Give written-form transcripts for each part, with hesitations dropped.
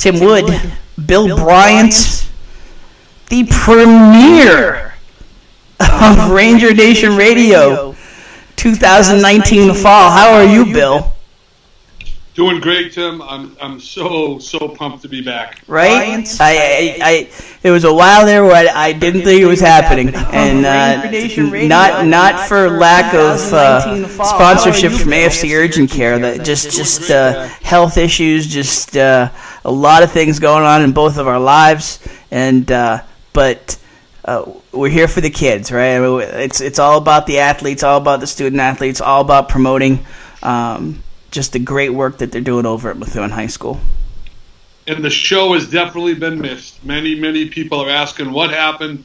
Tim Wood, Bill Bryant, the premiere of Ranger Nation Radio 2019 fall. How are you, Bill? Doing great, Tim. I'm so pumped to be back. Right? I there was a while there where I didn't think it was happening, and not for lack of sponsorship from AFC Urgent Care. That just health issues, just a lot of things going on in both of our lives, and but we're here for the kids, right? I mean, it's all about the athletes, all about the student athletes, all about promoting. Just the great work that they're doing over at Methuen High School. And the show has definitely been missed. Many people are asking what happened,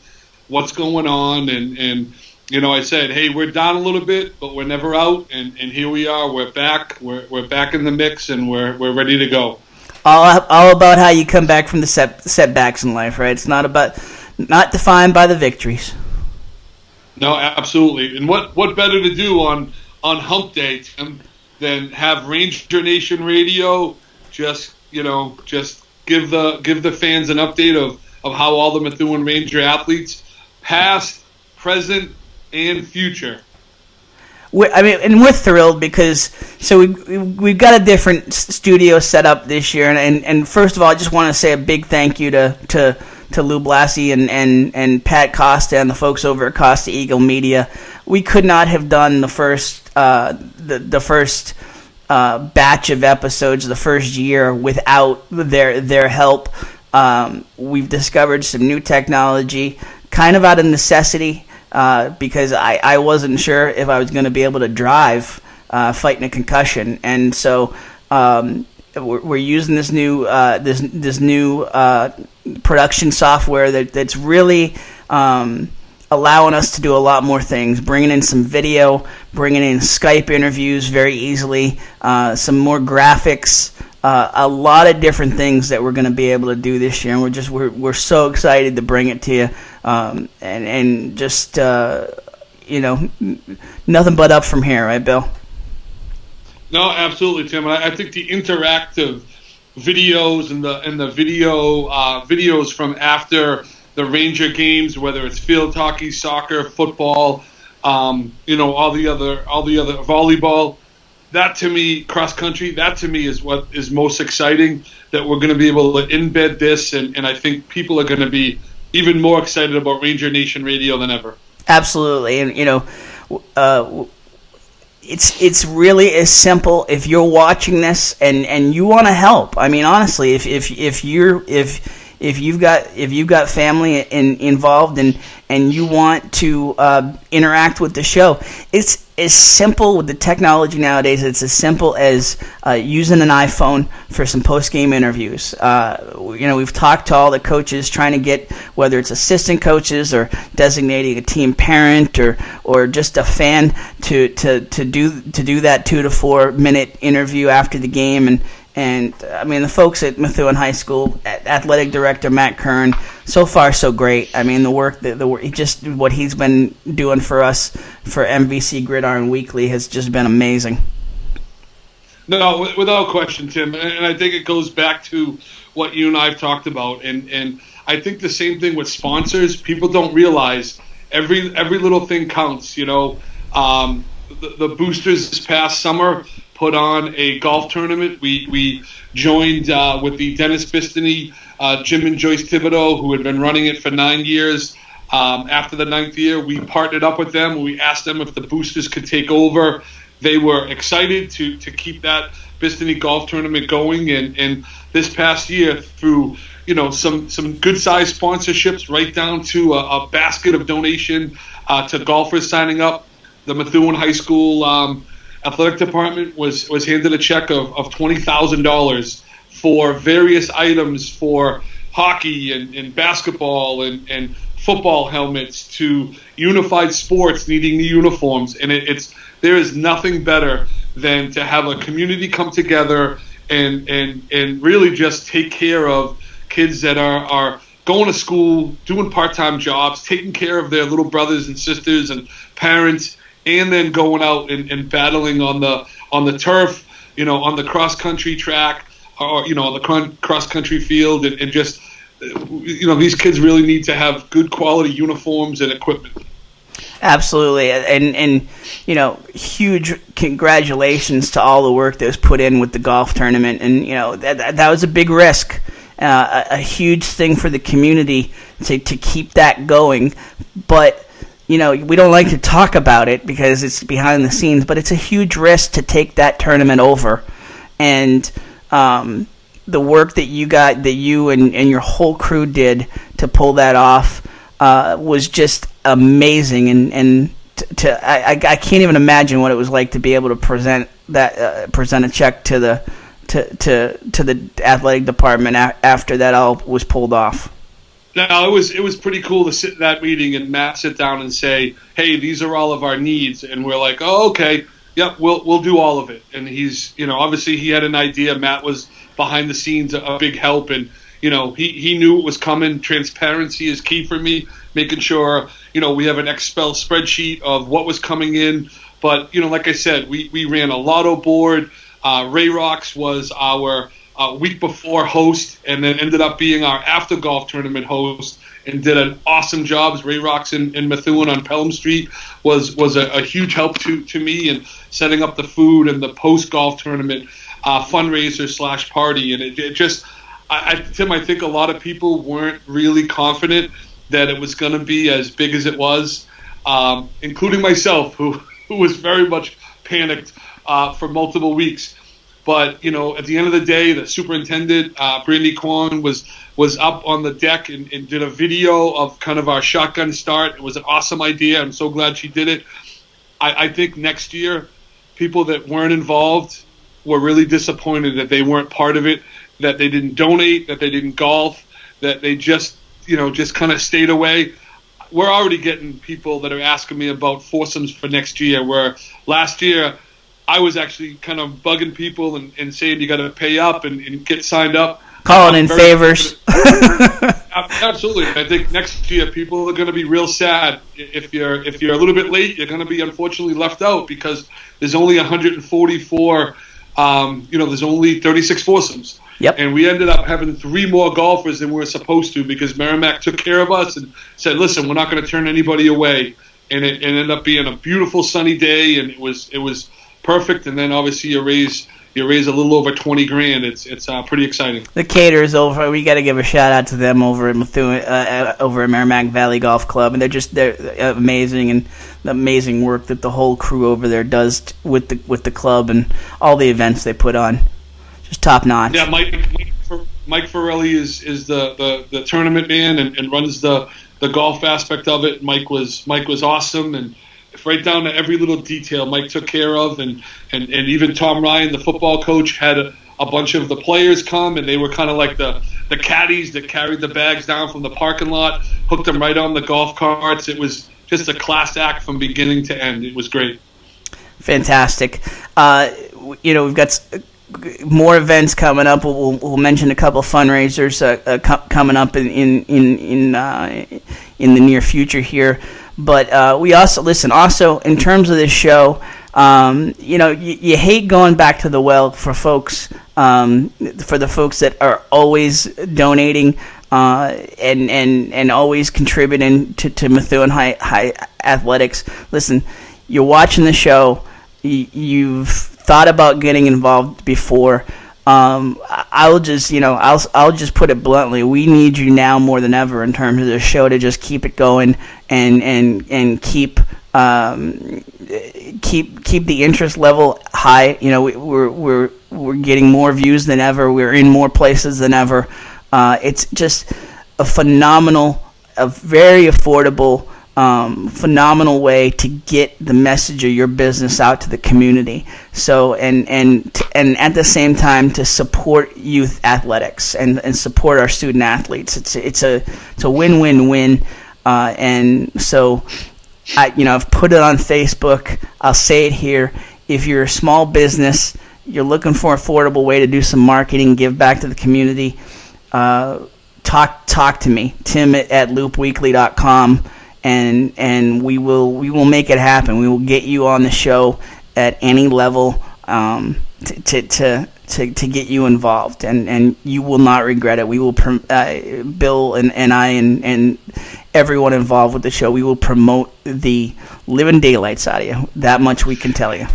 what's going on, and you know, I said, hey, we're down a little bit, but we're never out, and here we are. We're back. We're back in the mix, and we're ready to go. All about how you come back from the setbacks in life, right? It's not defined by the victories. No, absolutely. And what better to do on Hump Day, Tim, than have Ranger Nation Radio just give the fans an update of how all the Methuen Ranger athletes, past, present, and future. And we're thrilled because we've got a different studio set up this year, and first of all, I just want to say a big thank you to Lou Blassie and Pat Costa and the folks over at Costa Eagle Media. We could not have done the first batch of episodes the first year without their help. We've discovered some new technology, kind of out of necessity, because I wasn't sure if I was going to be able to drive fighting a concussion, and so we're using this new production software that's really allowing us to do a lot more things, bringing in some video, bringing in Skype interviews very easily, some more graphics, a lot of different things that we're going to be able to do this year, and we're so excited to bring it to you, and just nothing but up from here, right, Bill? No, absolutely, Tim. I think the interactive videos and the videos from after the Ranger games, whether it's field hockey, soccer, football, all the other volleyball, that to me, cross country, that to me is what is most exciting, that we're going to be able to embed this, and I think people are going to be even more excited about Ranger Nation Radio than ever. Absolutely, and it's really as simple. If you're watching this and you want to help, I mean, honestly, if you've got family involved and you want to interact with the show, it's as simple with the technology nowadays. It's as simple as using an iPhone for some post-game interviews. We've talked to all the coaches, trying to get, whether it's assistant coaches or designating a team parent or just a fan to do that 2 to 4 minute interview after the game. And I mean, the folks at Methuen High School, athletic director Matt Kern, so far so great. I mean, the work, just what he's been doing for us for MVC Gridiron Weekly has just been amazing. No, without question, Tim. And I think it goes back to what you and I have talked about. And I think the same thing with sponsors. People don't realize every little thing counts. The boosters this past summer put on a golf tournament. We joined with the Dennis Bistany, Jim and Joyce Thibodeau, who had been running it for 9 years. After the 9th year, we partnered up with them. We asked them if the boosters could take over. They were excited to keep that Bistany golf tournament going. And this past year, through some good-sized sponsorships, right down to a basket of donation to golfers signing up, the Methuen High School athletic department was handed a check of $20,000 for various items for hockey and basketball and football helmets to Unified Sports needing the uniforms. And there is nothing better than to have a community come together and really just take care of kids that are going to school, doing part-time jobs, taking care of their little brothers and sisters and parents, and then going out and battling on the turf, on the cross-country track, on the cross country field, and just these kids really need to have good quality uniforms and equipment. Absolutely, and huge congratulations to all the work that was put in with the golf tournament, and that was a big risk, a huge thing for the community to keep that going, but we don't like to talk about it because it's behind the scenes, but it's a huge risk to take that tournament over, and the work that you and your whole crew did to pull that off was just amazing, and I can't even imagine what it was like to be able to present a check to the athletic department after that all was pulled off. No, it was pretty cool to sit in that meeting and Matt sit down and say, "Hey, these are all of our needs," and we're like, "Oh, okay, yep, we'll do all of it." And he's, obviously he had an idea. Matt was behind the scenes a big help, and he knew it was coming. Transparency is key for me, making sure we have an Excel spreadsheet of what was coming in. But like I said, we ran a lotto board. Ray Rocks was our week before host, and then ended up being our after golf tournament host, and did an awesome job. Ray Rocks in Methuen on Pelham Street was a huge help to me in setting up the food and the post golf tournament fundraiser / party. And it just, Tim, I think a lot of people weren't really confident that it was going to be as big as it was, including myself, who was very much panicked for multiple weeks. But at the end of the day, the superintendent, Brandy Korn, was up on the deck and did a video of kind of our shotgun start. It was an awesome idea. I'm so glad she did it. I think next year, people that weren't involved were really disappointed that they weren't part of it, that they didn't donate, that they didn't golf, that they just kind of stayed away. We're already getting people that are asking me about foursomes for next year, where last year I was actually kind of bugging people and saying you got to pay up and get signed up. Calling in favors. Absolutely. I think next year people are going to be real sad. If you're a little bit late, you're going to be unfortunately left out, because there's only 144, there's only 36 foursomes. Yep. And we ended up having 3 more golfers than we were supposed to, because Merrimack took care of us and said, listen, we're not going to turn anybody away. And it ended up being a beautiful sunny day, and it was perfect. And then obviously you raise a little over $20,000. It's pretty exciting. The caterers over. We got to give a shout out to them over at Methuen, over at Merrimack Valley Golf Club, and they're amazing, and the amazing work that the whole crew over there does with the club and all the events they put on. Just top notch. Yeah, Mike Farrelly is the tournament man and runs the golf aspect of it. Mike was awesome, and right down to every little detail Mike took care of, and even Tom Ryan, the football coach, had a bunch of the players come, and they were kind of like the caddies that carried the bags down from the parking lot, hooked them right on the golf carts. It was just a class act from beginning to end. It was great. Fantastic. We've got more events coming up. We'll mention a couple of fundraisers coming up in the near future here. But we also in terms of this show, you hate going back to the well for folks, for the folks that are always donating and always contributing to Methuen High Athletics. Listen, you're watching the show. You've thought about getting involved before. I'll just put it bluntly. We need you now more than ever in terms of the show to just keep it going and keep the interest level high. We're getting more views than ever. We're in more places than ever. It's just a very affordable, phenomenal way to get the message of your business out to the community. So and at the same time to support youth athletics and support our student athletes. It's a win-win-win. And so I've put it on Facebook. I'll say it here. If you're a small business, you're looking for an affordable way to do some marketing, give back to the community, talk to me, Tim at loopweekly.com. And we will make it happen. We will get you on the show at any level to to get you involved, and you will not regret it. We will, Bill and I and everyone involved with the show, we will promote the living daylights out of you. That much we can tell you.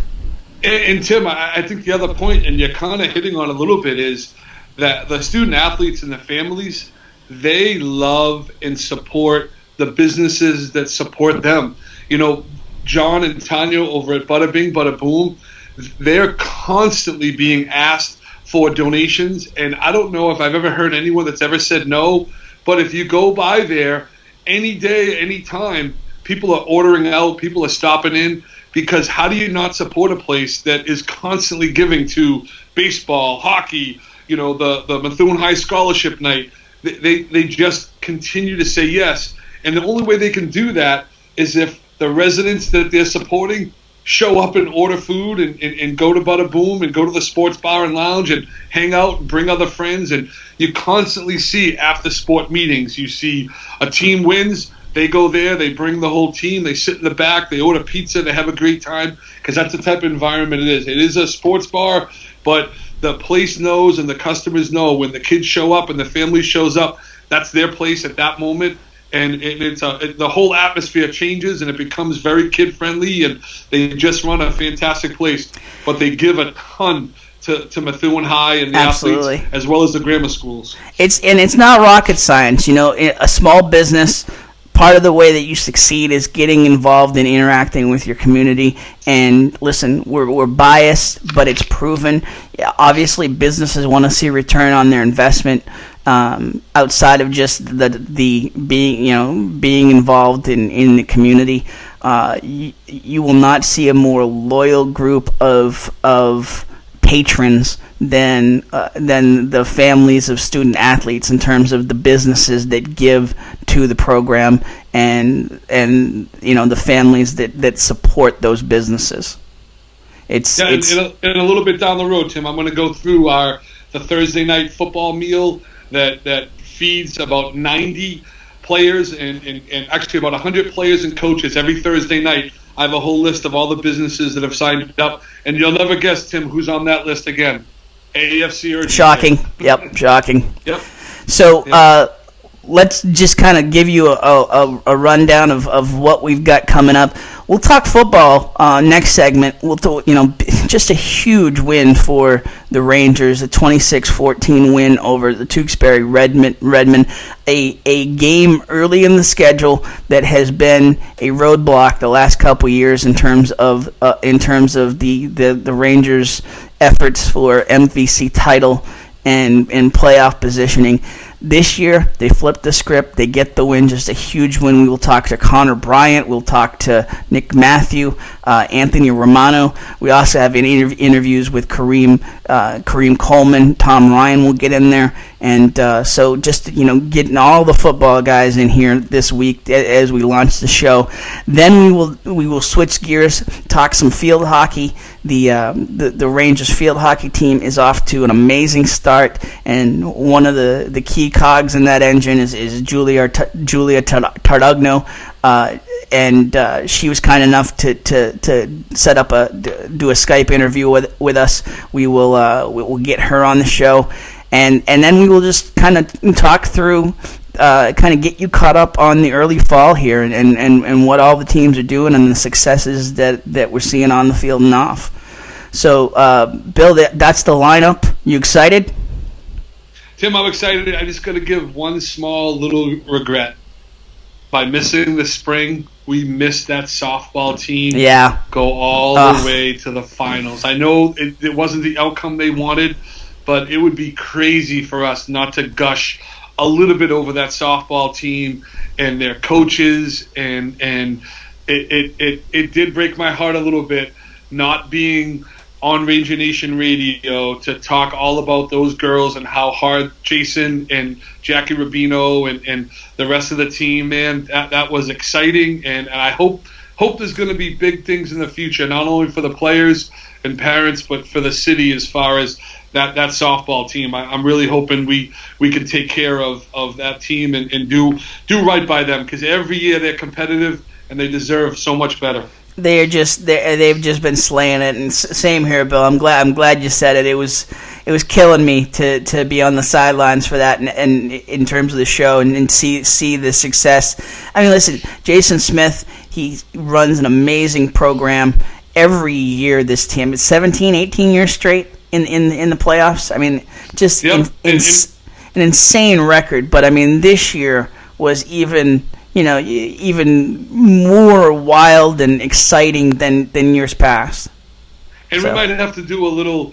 And Tim, I think the other point, and you're kind of hitting on a little bit, is that the student athletes and the families, they love and support the businesses that support them. You know, John and Tanya over at Bada Bing, Bada Boom, they're constantly being asked for donations, and I don't know if I've ever heard anyone that's ever said no, but if you go by there any day, any time, people are ordering out, people are stopping in, because how do you not support a place that is constantly giving to baseball, hockey, you know, the Methuen High Scholarship Night? They just continue to say yes. And the only way they can do that is if the residents that they're supporting show up and order food and go to Bada Boom and go to the sports bar and lounge and hang out and bring other friends. And you constantly see after sport meetings, you see a team wins, they go there, they bring the whole team, they sit in the back, they order pizza, they have a great time, because that's the type of environment it is. It is a sports bar, but the place knows and the customers know when the kids show up and the family shows up, that's their place at that moment. And the whole atmosphere changes, and it becomes very kid-friendly, and they just run a fantastic place. But they give a ton to Methuen High and the Absolutely. athletes, as well as the grammar schools. It's not rocket science. You know, a small business, part of the way that you succeed is getting involved and interacting with your community. And listen, we're biased, but it's proven. Yeah, obviously, businesses want to see return on their investment. Outside of just the being involved in the community, you will not see a more loyal group of patrons than the families of student athletes in terms of the businesses that give to the program and the families that support those businesses. And a little bit down the road, Tim, I'm going to go through the Thursday night football meal that feeds about 90 players and actually about 100 players and coaches every Thursday night. I have a whole list of all the businesses that have signed up, and you'll never guess, Tim, who's on that list again. AFC or Shocking. Yep, shocking. Yep. So let's just kind of give you a rundown of what we've got coming up. We'll talk football next segment. Just a huge win for the Rangers, a 26-14 win over the Tewksbury Redmen, a game early in the schedule that has been a roadblock the last couple years in terms of the Rangers' efforts for MVC title and playoff positioning. This year, they flipped the script. They get the win, just a huge win. We will talk to Connor Bryant. We'll talk to Nick Matthew, Anthony Romano. We also have interviews with Kareem Coleman. Tom Ryan will get in there. And so just, getting all the football guys in here this week as we launch the show. Then we will switch gears, talk some field hockey. The Rangers field hockey team is off to an amazing start, and one of the key cogs in that engine is Julia Tardugno, and she was kind enough to set up do a Skype interview with us. We'll get her on the show, and then we will just kind of talk through. Kind of get you caught up on the early fall here and what all the teams are doing and the successes that we're seeing on the field and off. So, Bill, that's the lineup. You excited? Tim, I'm excited. I just got to give one small little regret. By missing the spring, we missed that softball team. Yeah. Go all the way to the finals. I know it wasn't the outcome they wanted, but it would be crazy for us not to gush a little bit over that softball team and their coaches, and it did break my heart a little bit not being on Ranger Nation Radio to talk all about those girls and how hard Jason and Jackie Rubino and the rest of the team, man, that was exciting, and I hope there's going to be big things in the future, not only for the players and parents, but for the city as far as that softball team. I'm really hoping we can take care of that team and do right by them, because every year they're competitive and they deserve so much better. They've just been slaying it, and same here, Bill. I'm glad you said it. it was killing me to be on the sidelines for that, and in terms of the show, and see the success. I mean, listen, Jason Smith, he runs an amazing program every year. This team, it's 17, 18 years straight in the playoffs. I mean, just an insane record. But I mean, this year was even more wild and exciting than years past. And we might have to do a little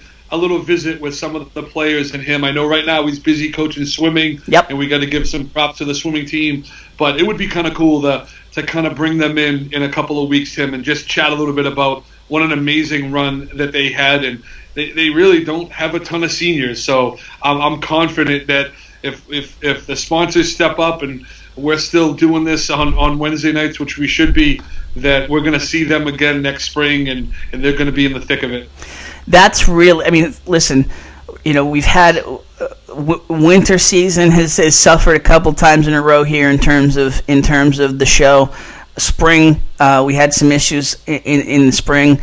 visit with some of the players and him. I know right now he's busy coaching swimming, and we got to give some props to the swimming team. But it would be kind of cool to kind of bring them in a couple of weeks, Tim, and just chat a little bit about what an amazing run that they had. And they really don't have a ton of seniors, so I'm confident that if the sponsors step up and we're still doing this on Wednesday nights, which we should be, that we're going to see them again next spring, and they're going to be in the thick of it. That's really, I mean, listen, we've had winter season has suffered a couple times in a row here in terms of the show. Spring, we had some issues in the spring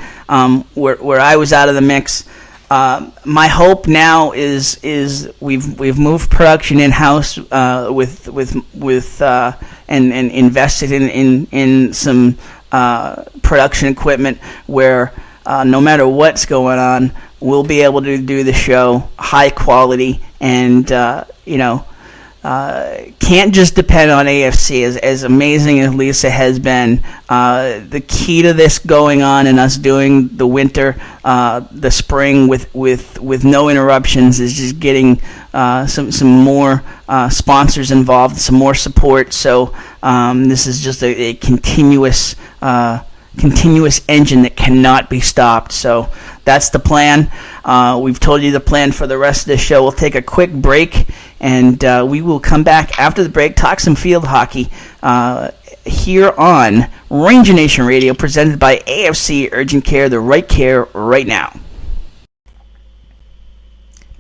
where I was out of the mix. My hope now is we've moved production in house with and invested in some production equipment where no matter what's going on, we'll be able to do the show high quality, and can't just depend on AFC. As amazing as Lisa has been, the key to this going on and us doing the winter, the spring with no interruptions is just getting some more sponsors involved, some more support. So this is just a continuous engine that cannot be stopped. So that's the plan. We've told you the plan for the rest of the show. We'll take a quick break, and we will come back after the break, talk some field hockey here on Ranger Nation Radio, presented by AFC Urgent Care, the right care right now.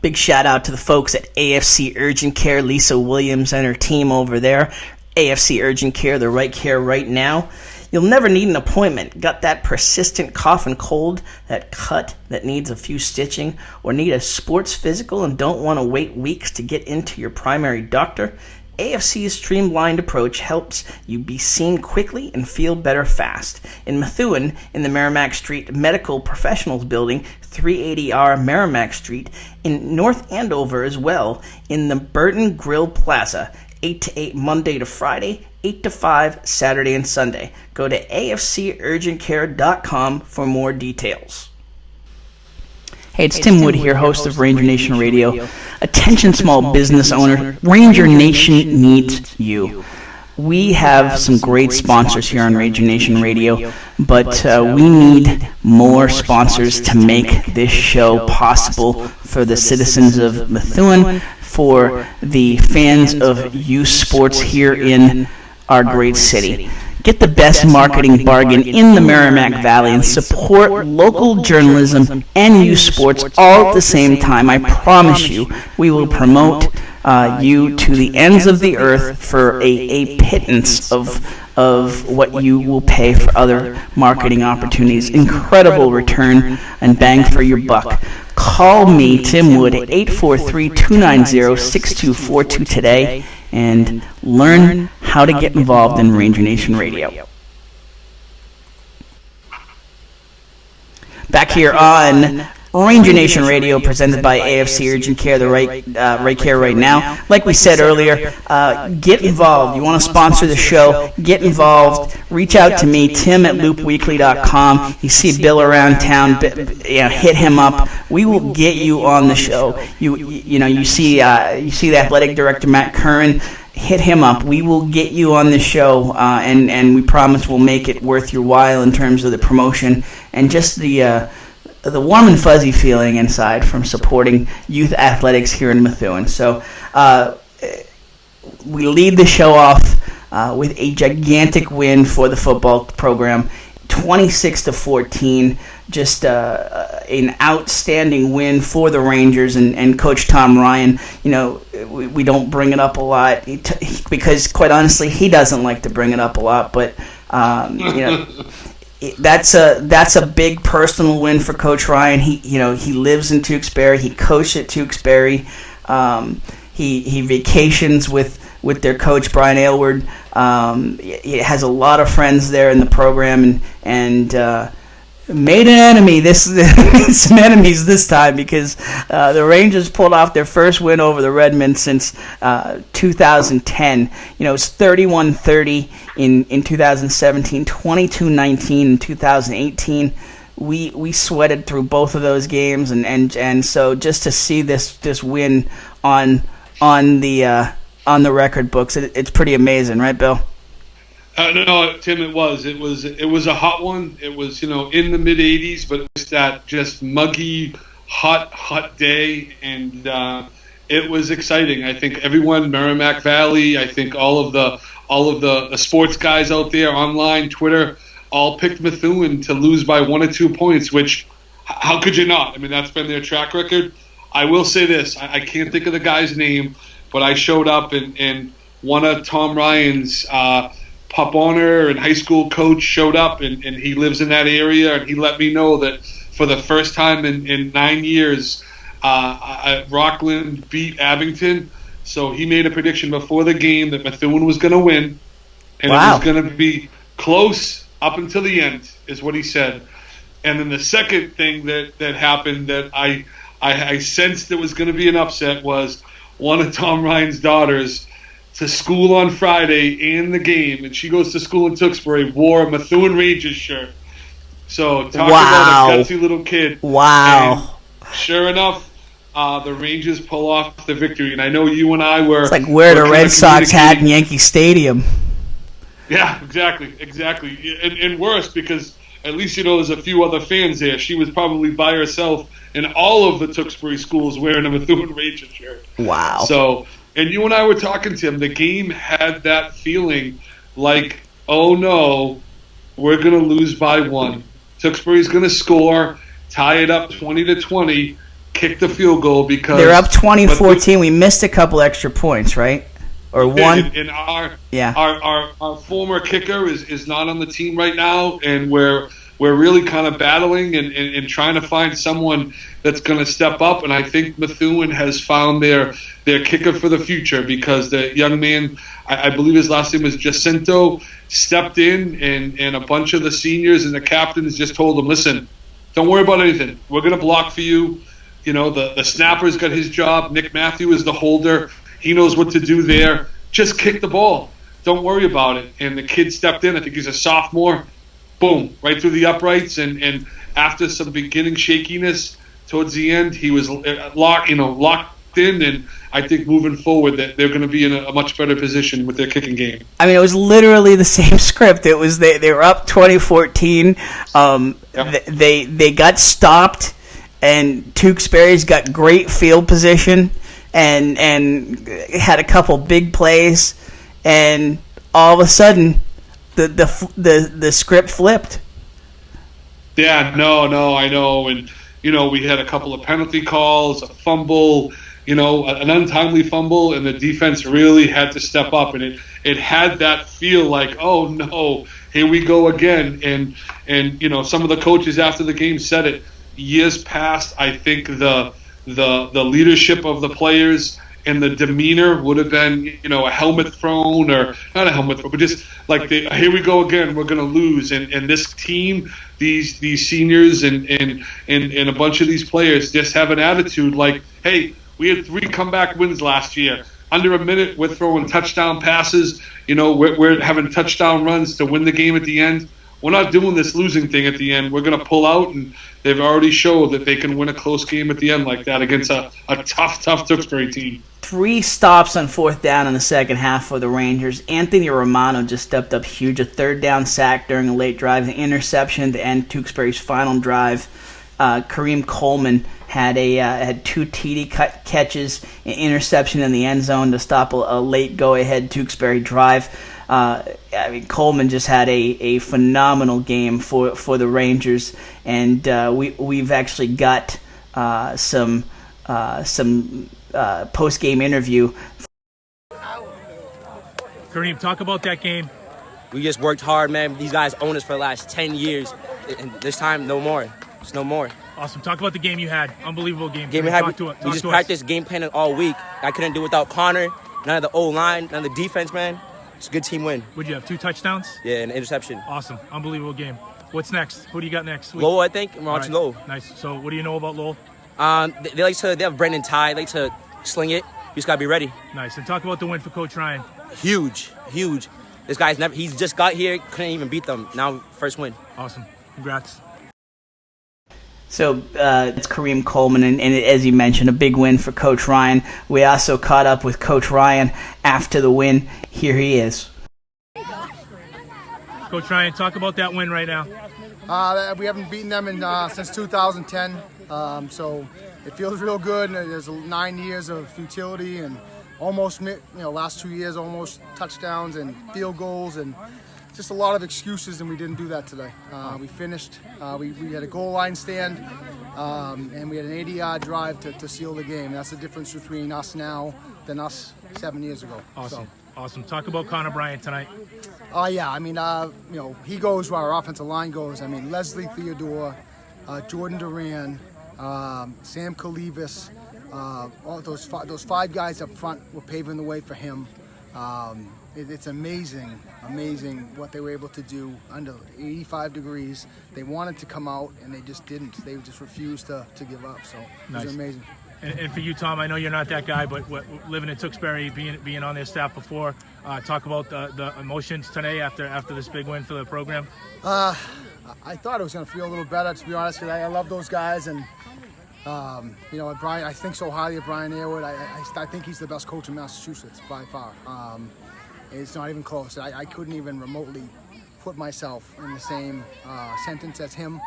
Big shout out to the folks at AFC Urgent Care, Lisa Williams and her team over there. AFC Urgent Care, the right care right now. You'll never need an appointment. Got that persistent cough and cold, that cut that needs a few stitching, or need a sports physical and don't want to wait weeks to get into your primary doctor? AFC's streamlined approach helps you be seen quickly and feel better fast. In Methuen, in the Merrimack Street Medical Professionals Building, 380R Merrimack Street, in North Andover as well, in the Burton Grill Plaza, 8 to 8 Monday to Friday, 8 to 5 Saturday and Sunday. Go to afcurgentcare.com for more details. Hey, it's Tim Wood here, host of Ranger Nation Radio. Attention small business owner, Ranger Nation needs you. We have some great sponsors here on Ranger Nation Radio, but we need more sponsors to make this show possible for the citizens of Methuen, for the fans of youth sports here in our great city. Get the best marketing bargain in the Merrimack Valley and support local journalism and youth sports all at the same time. I promise you, we will promote you to the ends of the earth for a pittance of what you will pay for other marketing opportunities. Incredible return and bang for your buck. Call me, Tim Wood, at 843-290-6242 today and learn how to get involved in Ranger Nation Radio. Back here on Ranger Nation Radio, presented by AFC Urgent Care, the right care right now. Like we said earlier, get involved. You want to sponsor the show, get involved. Reach out to me, Tim at loopweekly.com. You see Bill around town, hit him up. We will get you on the show. You see the athletic director, Matt Curran. Hit him up. We will get you on the show, and we promise we'll make it worth your while in terms of the promotion and just the warm and fuzzy feeling inside from supporting youth athletics here in Methuen. So we lead the show off with a gigantic win for the football program, 26-14. Just an outstanding win for the Rangers and Coach Tom Ryan. We don't bring it up a lot because, quite honestly, he doesn't like to bring it up a lot. But that's a big personal win for Coach Ryan. He lives in Tewksbury. He coached at Tewksbury. He vacations with their coach Brian Aylward. He has a lot of friends there in the program, and made an enemy. Some enemies this time, because the Rangers pulled off their first win over the Redmen since 2010. It's 31-30 in 2017, 22-19 in 2018. We sweated through both of those games, and so just to see this win on the record books, it's pretty amazing, right, Bill? No, Tim, it was a hot one. It was, in the mid 80s, but it was that just muggy, hot day, and it was exciting. I think everyone, Merrimack Valley, I think all of the sports guys out there online, Twitter, all picked Methuen to lose by 1 or 2 points. Which, how could you not? I mean, that's been their track record. I will say this: I can't think of the guy's name, but I showed up and one of Tom Ryan's Pop Owner and high school coach showed up, and he lives in that area, and he let me know that for the first time in 9 years, Rockland beat Abington. So he made a prediction before the game that Methuen was going to win, and Wow. It was going to be close up until the end, is what he said. And then the second thing that happened that I sensed there was going to be an upset was one of Tom Ryan's daughters to school on Friday and the game, and she goes to school in Tewksbury, wore a Methuen Rangers shirt. So talk about a gutsy little kid. Wow. And sure enough, the Rangers pull off the victory. And I know you and I were... It's like wear the Red Sox hat in Yankee Stadium. Yeah, exactly. And worse, because at least, there's a few other fans there. She was probably by herself in all of the Tewksbury schools wearing a Methuen Rangers shirt. Wow. So... And you and I were talking, Tim, the game had that feeling like, oh no, we're going to lose by 1. Tewksbury's going to score, tie it up 20-20, kick the field goal because... They're up 20-14. We missed a couple extra points, right? Or one? And our former kicker is not on the team right now, and we're really kind of battling and trying to find someone that's going to step up. And I think Methuen has found their kicker for the future, because the young man, I believe his last name is Jacinto, stepped in, and a bunch of the seniors and the captains just told him, listen, don't worry about anything. We're going to block for you. The snapper's got his job. Nick Matthew is the holder. He knows what to do there. Just kick the ball. Don't worry about it. And the kid stepped in. I think he's a sophomore. Boom, right through the uprights, and after some beginning shakiness towards the end, he was locked in, and I think moving forward that they're going to be in a much better position with their kicking game. I mean, it was literally the same script. It was they were up 20-14. Yep. They got stopped, and Tewksbury's got great field position and had a couple big plays, and all of a sudden the script flipped. Yeah, no, I know. And, we had a couple of penalty calls, a fumble, an untimely fumble, and the defense really had to step up. And it had that feel like, oh, no, here we go again. And some of the coaches after the game said it. Years past, I think the leadership of the players and the demeanor would have been, a helmet thrown, or not a helmet thrown, but just like, here we go again, we're going to lose. And this team, these seniors and a bunch of these players just have an attitude like, hey, we had 3 comeback wins last year. Under a minute, we're throwing touchdown passes. We're having touchdown runs to win the game at the end. We're not doing this losing thing at the end. We're going to pull out, and they've already showed that they can win a close game at the end like that against a tough Tewksbury team. 3 stops on 4th down in the second half for the Rangers. Anthony Romano just stepped up huge. A 3rd down sack during a late drive, an interception to end Tewksbury's final drive. Kareem Coleman had 2 TD catches, an interception in the end zone to stop a late go-ahead Tewksbury drive. Coleman just had a phenomenal game for the Rangers, and we've actually got some post-game interview. Kareem, talk about that game. We just worked hard, man. These guys owned us for the last 10 years. And this time, no more. Just no more. Awesome. Talk about the game you had. Unbelievable game. We just practiced game planning all week. I couldn't do it without Connor, none of the O-line, none of the defense, man. It's a good team win. What'd you have, 2 touchdowns? Yeah, and an interception. Awesome. Unbelievable game. What's next? Who do you got next week? Lowell, I think. We're on to Lowell. Nice. So what do you know about Lowell? They have Brendan Ty. They like to sling it. You just got to be ready. Nice. And talk about the win for Coach Ryan. Huge. This guy's he's just got here, couldn't even beat them. Now, first win. Awesome. Congrats. So it's Kareem Coleman, and as you mentioned, a big win for Coach Ryan. We also caught up with Coach Ryan after the win. Here he is. Coach Ryan, talk about that win right now. We haven't beaten them since 2010, so it feels real good. There's 9 years of futility and almost, last 2 years, almost touchdowns and field goals and just a lot of excuses, and we didn't do that today. We finished, we had a goal line stand, and we had an 80-yard drive to seal the game. That's the difference between us now than us 7 years ago. Awesome. Awesome. Talk about Connor Bryant tonight. Yeah, I mean, he goes where our offensive line goes. I mean, Leslie Theodore, Jordan Duran, Sam Kalivas, all those 5 guys up front were paving the way for him. It's amazing what they were able to do under 85 degrees. They wanted to come out, and they just didn't. They just refused to give up, so nice. It was amazing. And for you, Tom, I know you're not that guy, but living in Tewksbury, being on their staff before, talk about the emotions today after this big win for the program. I thought it was going to feel a little better, to be honest, because I love those guys, and Brian. I think so highly of Brian Airwood. I think he's the best coach in Massachusetts by far. It's not even close. I couldn't even remotely put myself in the same sentence as him.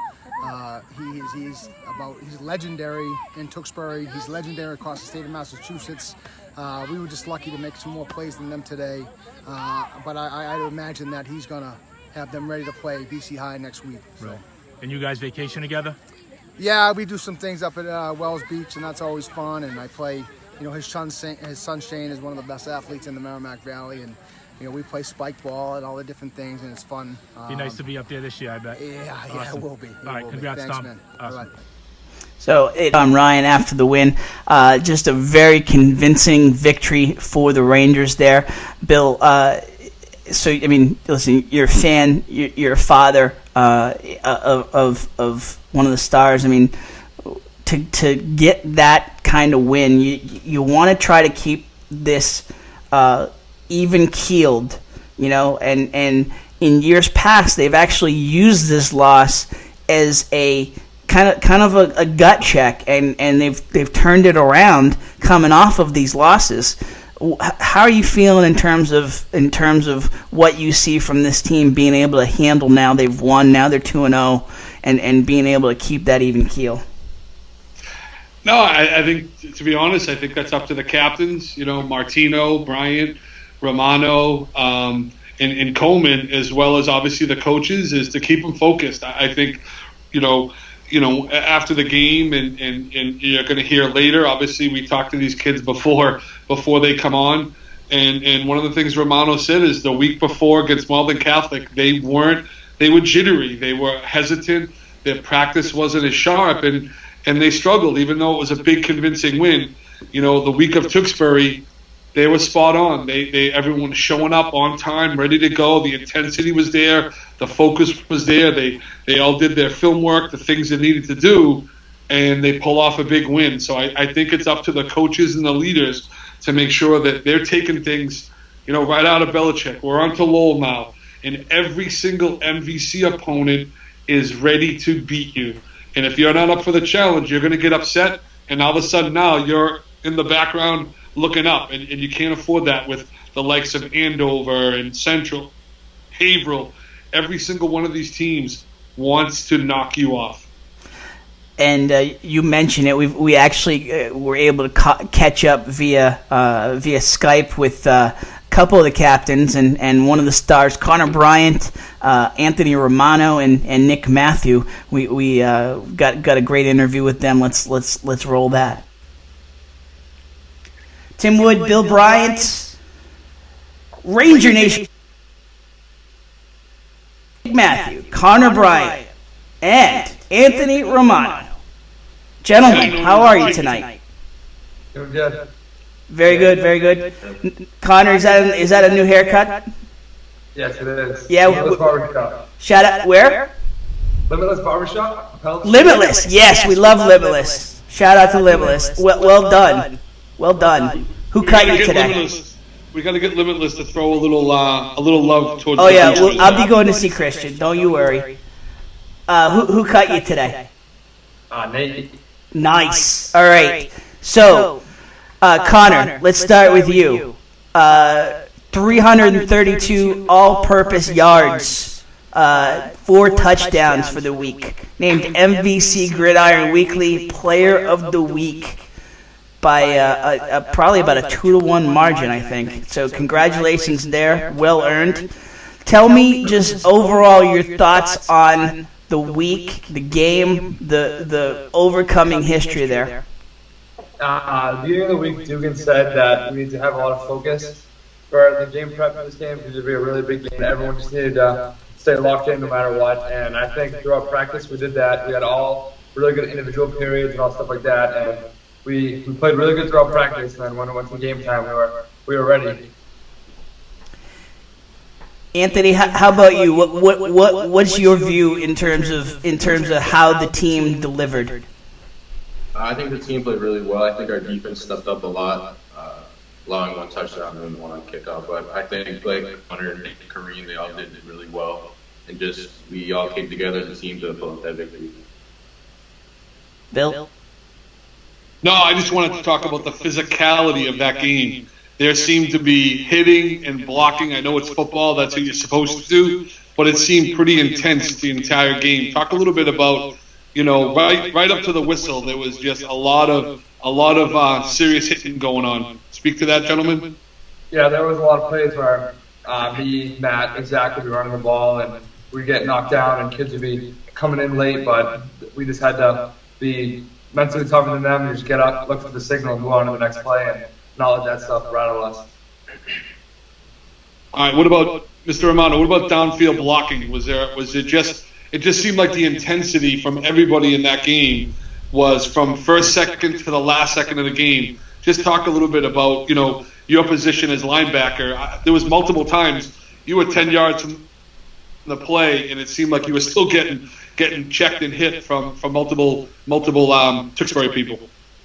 He's legendary in Tewksbury. He's legendary across the state of Massachusetts. We were just lucky to make some more plays than them today. But I imagine that he's going to have them ready to play BC High next week. So. Right. And you guys vacation together? Yeah, we do some things up at Wells Beach, and that's always fun. And I play, his son Shane is one of the best athletes in the Merrimack Valley, and we play spike ball and all the different things, and it's fun. Be nice to be up there this year, I bet. Yeah, awesome. It will be. All right, congrats, Thanks, Tom. man. Awesome. All right. So Tom Ryan after the win, just a very convincing victory for the Rangers there. Bill, so I mean, listen, you're a fan, you're a father of one of the stars. I mean, to get that kind of win, you want to try to keep this even keeled, and in years past they've actually used this loss as a kind of a gut check, and they've turned it around coming off of these losses. How are you feeling in terms of what you see from this team being able to handle, now they've won, now they're 2-0, and being able to keep that even keel? No, I think, to be honest, I think that's up to the captains, Martino, Bryant, Romano, and Coleman, as well as obviously the coaches, is to keep them focused. I think, after the game, and you're going to hear later, obviously we talked to these kids before they come on, and one of the things Romano said is the week before against Malden Catholic, they were jittery, they were hesitant, their practice wasn't as sharp, and they struggled, even though it was a big convincing win. The week of Tewksbury, they were spot on. Everyone was showing up on time, ready to go. The intensity was there. The focus was there. They all did their film work, the things they needed to do, and they pull off a big win. So I think it's up to the coaches and the leaders to make sure that they're taking things, right out of Belichick. We're on to Lowell now, and every single MVC opponent is ready to beat you. And if you're not up for the challenge, you're going to get upset, and all of a sudden now you're in the background looking up, and you can't afford that with the likes of Andover and Central, Haverhill. Every single one of these teams wants to knock you off. And you mentioned it. We actually were able to catch up via Skype with a couple of the captains and one of the stars, Connor Bryant, Anthony Romano, and Nick Matthew. We got a great interview with them. Let's roll that. Tim Wood, Bill Bryant, Ranger Nation. Matthew, Connor Bryant, and Anthony Romano. Gentlemen, how are you tonight? Doing good. Very good, very good. Connor, is that a new haircut? Yes, it is. Yeah. Limitless Barbershop. Shout out, where? Limitless Barbershop? Limitless, yes, we love Limitless. Shout out to Limitless. Well done. Well done. Who cut you today? We got to get Limitless to throw a little love towards. Oh yeah, I'll be going to see Christian. Don't you worry. Who cut you today? Nate. Nice. All right. So, Connor, let's start with you. 332 all-purpose yards, 4 touchdowns for the week. Named MVC Gridiron Weekly Player of the Week by probably about a 2-1 margin, I think. So congratulations there. Well earned. Tell me just overall your thoughts on the week, the game, the overcoming history there. At the beginning of the week, Dugan said that we need to have a lot of focus for the game prep for this game because it'd be a really big game. Everyone just needed to stay locked in no matter what. And I think throughout practice we did that. We had all really good individual periods and all stuff like that. And we played really good throughout practice. And then when it went to game time, we were ready. Anthony, how about you? What's your view in terms of how the team delivered? I think the team played really well. I think our defense stepped up a lot, allowing 1 touchdown and 1 on kickoff. But I think Hunter and Kareem, they all did really well, and we all came together as a team to pull up that victory. Bill? No, I just wanted to talk about the physicality of that game. There seemed to be hitting and blocking. I know it's football, that's what you're supposed to do, but it seemed pretty intense the entire game. Talk a little bit about, right up to the whistle, there was just a lot of serious hitting going on. Speak to that, gentlemen. Yeah, there was a lot of plays where me, Matt, and Zach would be running the ball, and we'd get knocked down, and kids would be coming in late, but we just had to be mentally tougher than them and just get up, look for the signal, and move on to the next play, and not let that stuff rattle us. All right, what about Mr. Romano? What about downfield blocking? It just seemed like the intensity from everybody in that game was from first second to the last second of the game. Just talk a little bit about, your position as linebacker. There was multiple times you were 10 yards from the play, and it seemed like you were still getting checked and hit from multiple Tewksbury people.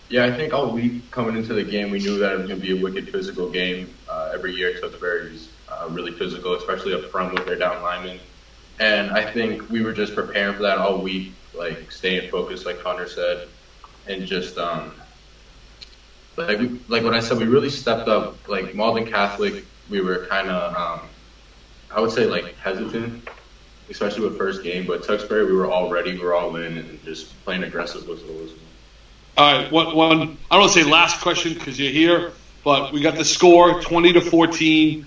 Yeah, I think all week coming into the game, we knew that it was going to be a wicked physical game. Every year, Tewksbury is really physical, especially up front with their down linemen. And I think we were just preparing for that all week, like staying focused, like Connor said, and just like what I said, we really stepped up. Like Malden Catholic, we were kind of, I would say like hesitant, especially with first game. But Tewksbury, we were all ready, we were all in, and just playing aggressive whistle. All right, one. I don't want to say last question because you're here, but we got the score 20-14.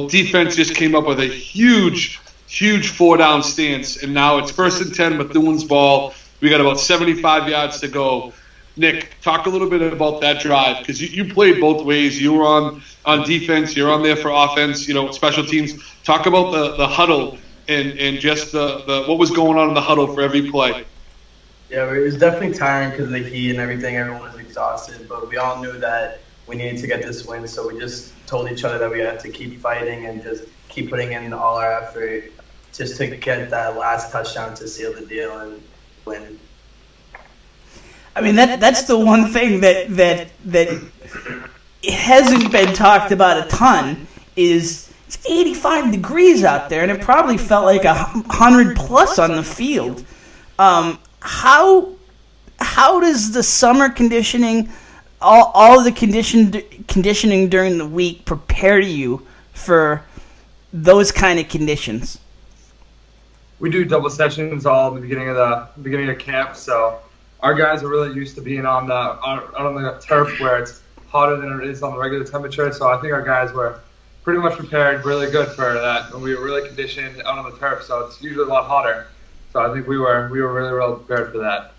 Defense just came up with a huge 4-down stance, and now it's 1st and 10, Bethune's ball. We got about 75 yards to go. Nick, talk a little bit about that drive because you played both ways. You were on defense, you're on there for offense. Special teams. Talk about the huddle and just the what was going on in the huddle for every play. Yeah, it was definitely tiring because of the heat and everything. Everyone was exhausted, but we all knew that we needed to get this win, so we just told each other that we had to keep fighting and just keep putting in all our effort just to get that last touchdown to seal the deal and win. I mean, that's the one thing that hasn't been talked about a ton is it's 85 degrees out there, and it probably felt like 100 plus on the field. How does the summer conditioning, all the conditioning during the week prepare you for those kind of conditions? We do double sessions all at the beginning of camp, so our guys are really used to being on the turf where it's hotter than it is on the regular temperature. So I think our guys were pretty much prepared, really good for that. And we were really conditioned out on the turf, so it's usually a lot hotter. So I think we were really well prepared for that.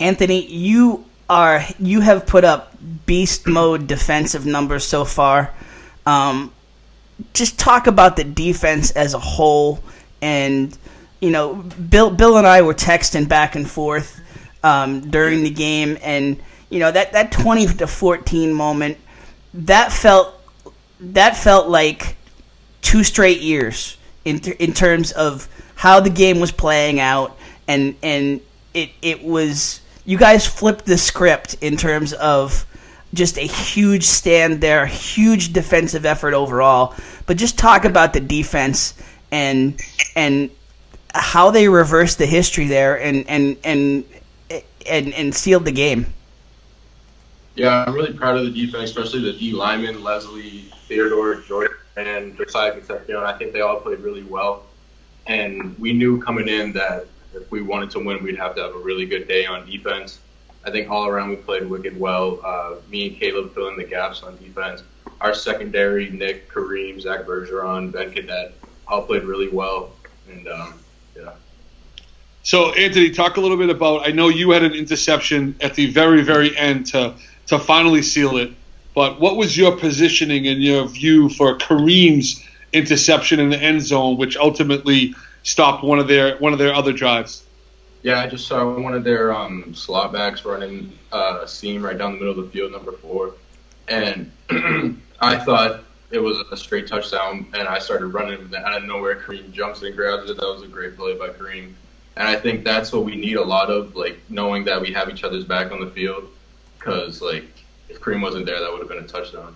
Anthony, you have put up beast mode defensive numbers so far. Just talk about the defense as a whole and Bill and I were texting back and forth during the game, and that 20-14 moment, that felt like 2 straight years in terms of how the game was playing out, and it was, you guys flipped the script in terms of just a huge stand there, huge defensive effort overall. But just talk about the defense and how they reversed the history there and sealed the game. Yeah, I'm really proud of the defense, especially the D linemen, Leslie, Theodore, Jordan, and Josiah Concepcion. I think they all played really well. And we knew coming in that if we wanted to win, we'd have to have a really good day on defense. I think all around we played wicked well. Me and Caleb filling the gaps on defense. Our secondary, Nick, Kareem, Zach Bergeron, Ben Cadet, all played really well. And, yeah. So, Anthony, talk a little bit about, I know you had an interception at the very, very end to finally seal it, but what was your positioning and your view for Kareem's interception in the end zone, which ultimately stopped one of their other drives? Yeah, I just saw one of their slot backs running a seam right down the middle of the field, number 4, and I thought it was a straight touchdown, and I started running, and out of nowhere, Kareem jumps and grabs it. That was a great play by Kareem. And I think that's what we need a lot of, like, knowing that we have each other's back on the field, because, like, if Kareem wasn't there, that would have been a touchdown.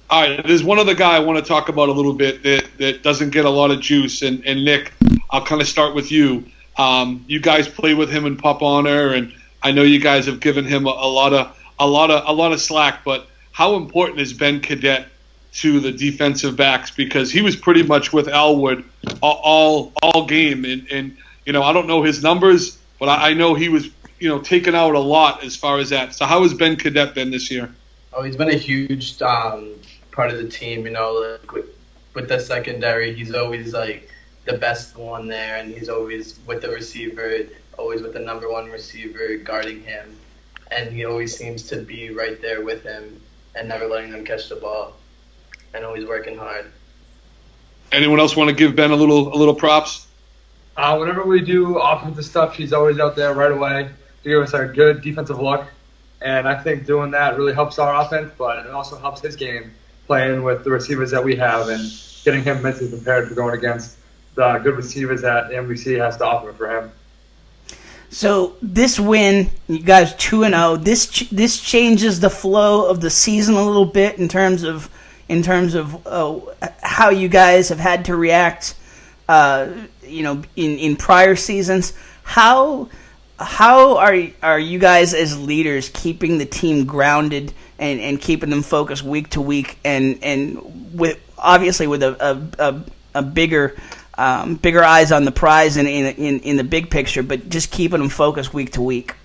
All right, there's one other guy I want to talk about a little bit that doesn't get a lot of juice, and Nick, I'll kind of start with you. You guys play with him in Pop Honor, and I know you guys have given him a lot of slack, but how important is Ben Cadet to the defensive backs? Because he was pretty much with Elwood all game, and I don't know his numbers, but I know he was taken out a lot as far as that. So how has Ben Cadet been this year? Oh, he's been a huge part of the team. Like with the secondary, he's always like the best one there, and he's always with the receiver, always with the number 1 receiver guarding him, and he always seems to be right there with him and never letting them catch the ball, and always working hard. Anyone else want to give Ben a little props? Whenever we do offensive stuff, he's always out there right away to give us a good defensive look. And I think doing that really helps our offense, but it also helps his game, playing with the receivers that we have and getting him mentally prepared for going against the good receivers that NBC has to offer for him. So this win, you guys 2-0. This changes the flow of the season a little bit in terms of how you guys have had to react. In prior seasons, how are you guys as leaders keeping the team grounded and keeping them focused week to week, and with obviously with a bigger eyes on the prize in the big picture, but just keeping them focused week to week?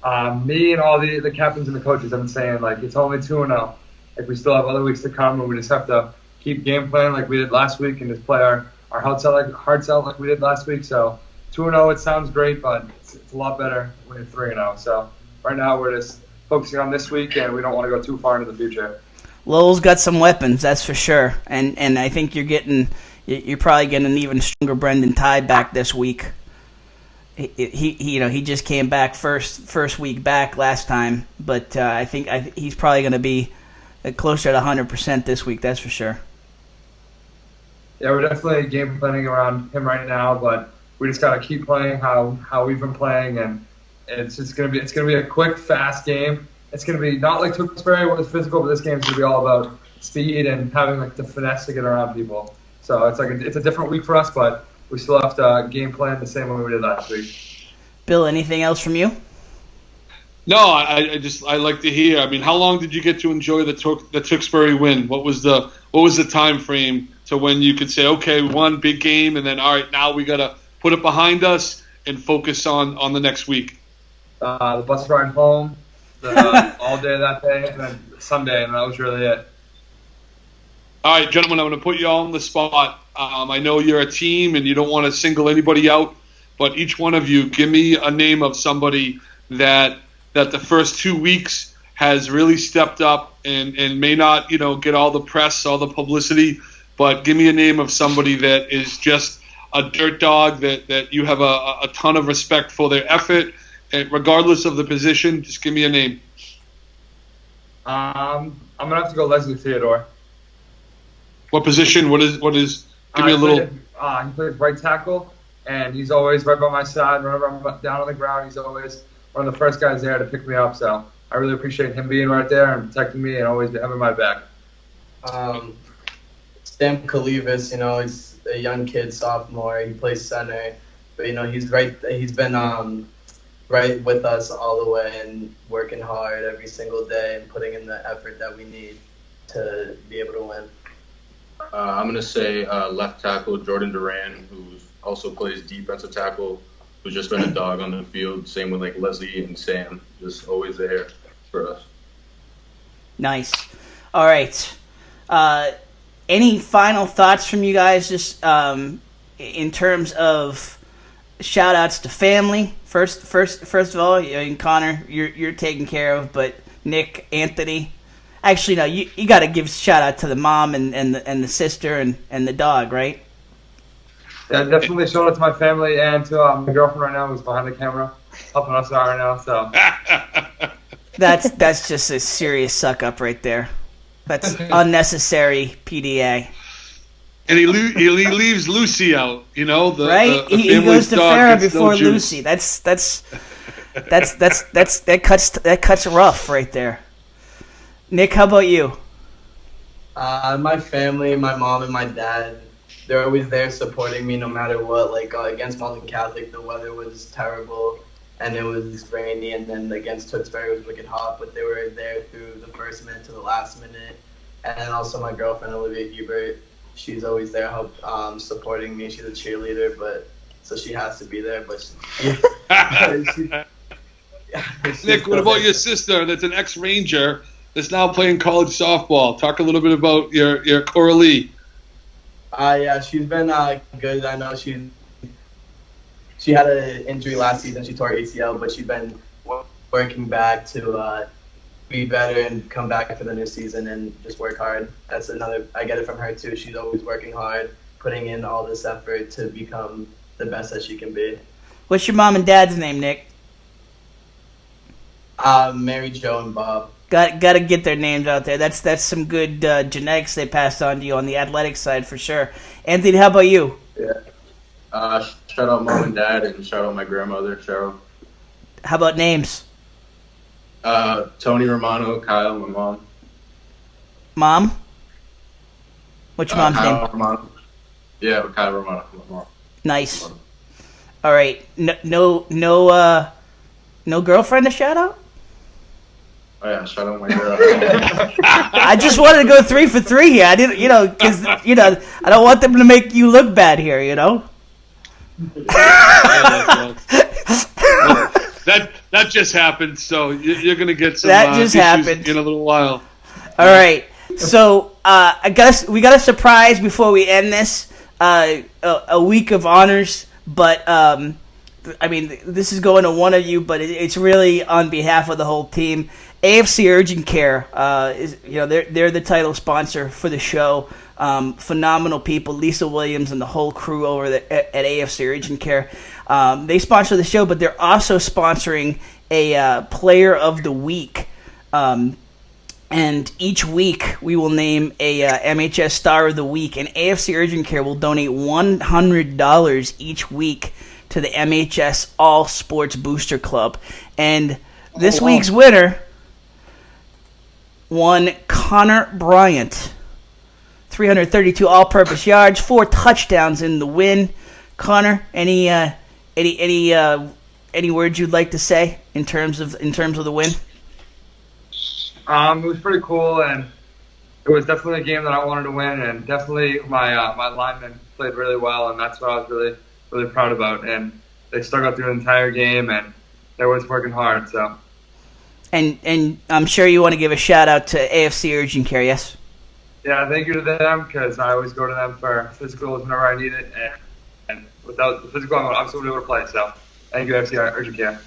Me and all the captains and the coaches have been saying, like, it's only 2-0. Like, we still have other weeks to come, and we just have to keep game playing like we did last week and just play our hearts out like we did last week. So 2-0, it sounds great, but it's a lot better when you're 3-0. So right now we're just focusing on this week, and we don't want to go too far into the future. Lowell's got some weapons, that's for sure, and I think you're probably getting an even stronger Brendan Tye back this week. He just came back first week back last time, but I think he's probably going to be closer to 100% this week, that's for sure. Yeah, we're definitely game planning around him right now, but we just gotta keep playing how we've been playing, and it's gonna be a quick, fast game. It's gonna be not like Tewksbury was physical, but this game's gonna be all about speed and having like the finesse to get around people. So it's a different week for us, but we still have to game plan the same way we did last week. Bill, anything else from you? No, I like to hear. I mean, how long did you get to enjoy the Tewksbury win? What was the time frame to when you could say, okay, we won, big game, and then all right, now we gotta put it behind us and focus on the next week? The bus ride home, all day that day, and then Sunday, and that was really it. All right, gentlemen, I'm going to put you all on the spot. I know you're a team and you don't want to single anybody out, but each one of you, give me a name of somebody that the first 2 weeks has really stepped up and may not, get all the press, all the publicity, but give me a name of somebody that is just a dirt dog that you have a ton of respect for their effort, and regardless of the position. Just give me a name. I'm gonna have to go Leslie Theodore. What position? What is? Give me a little. He plays right tackle, and he's always right by my side. Whenever I'm down on the ground, he's always one of the first guys there to pick me up. So I really appreciate him being right there and protecting me and always having my back. Sam Kalivas, he's a young kid, sophomore. He plays center, but he's been right with us all the way and working hard every single day and putting in the effort that we need to be able to win. I'm going to say left tackle Jordan Duran, who also plays defensive tackle, who's just been a dog on the field. Same with like Leslie and Sam, just always there for us. Nice. All right. Any final thoughts from you guys, just in terms of shout outs to family? First of all, Connor, you're taken care of, but Nick, Anthony. Actually, no, you got to give a shout out to the mom and the sister and the dog, right? Yeah, definitely shout out to my family and to my girlfriend right now, who's behind the camera, helping us out right now. So that's just a serious suck up right there. That's unnecessary PDA. And he leaves Lucy out, right? The he goes to dog Farrah gets before no juice. Lucy. That cuts rough right there. Nick, how about you? My family, my mom and my dad, they're always there supporting me no matter what. Like against Malden Catholic, the weather was terrible and it was rainy, and then against Tewksbury it was wicked hot, but they were there through the first minute to the last minute. And then also my girlfriend, Olivia Hubert, she's always there supporting me. She's a cheerleader, so she has to be there. But Nick, what about your sister that's an ex-Ranger that's now playing college softball? Talk a little bit about your Coralie. Yeah, she's been good. I know she had an injury last season. She tore her ACL, but she's been working back to be better and come back for the new season and just work hard. That's I get it from her too. She's always working hard, putting in all this effort to become the best that she can be. What's your mom and dad's name, Nick? Mary Jo and Bob. Got to get their names out there. That's some good genetics they passed on to you on the athletic side for sure. Anthony, how about you? Yeah. Shout out mom and dad, and shout out my grandmother, Cheryl. How about names? Tony Romano, Kyle, my mom. Mom? What's your mom's Kyle name? Romano. Yeah, Kyle Romano, my mom. Nice. All right. No girlfriend to shout out? Oh yeah, shout out my girl. I just wanted to go 3 for 3 here. I didn't, because I don't want them to make you look bad here. That just happened, so you're going to get some that just issues happened in a little while. All right. So we got a surprise before we end this. A week of honors, but this is going to one of you, but it's really on behalf of the whole team. AFC Urgent Care they're the title sponsor for the show. Phenomenal people, Lisa Williams and the whole crew over at AFC Urgent Care. They sponsor the show, but they're also sponsoring a Player of the Week. And each week we will name a MHS Star of the Week, and AFC Urgent Care will donate $100 each week to the MHS All Sports Booster Club. And this week's winner won Connor Bryant. 332 all-purpose yards, 4 touchdowns in the win. Connor, any words you'd like to say in terms of the win? It was pretty cool, and it was definitely a game that I wanted to win, and definitely my linemen played really well, and that's what I was really, really proud about. And they stuck out through the entire game, and they was working hard. So. And I'm sure you want to give a shout out to AFC Urgent Care, yes? Yeah, thank you to them, because I always go to them for physicals whenever I need it, and without the physical, I'm still able to play. So thank you, AFC Urgent Care.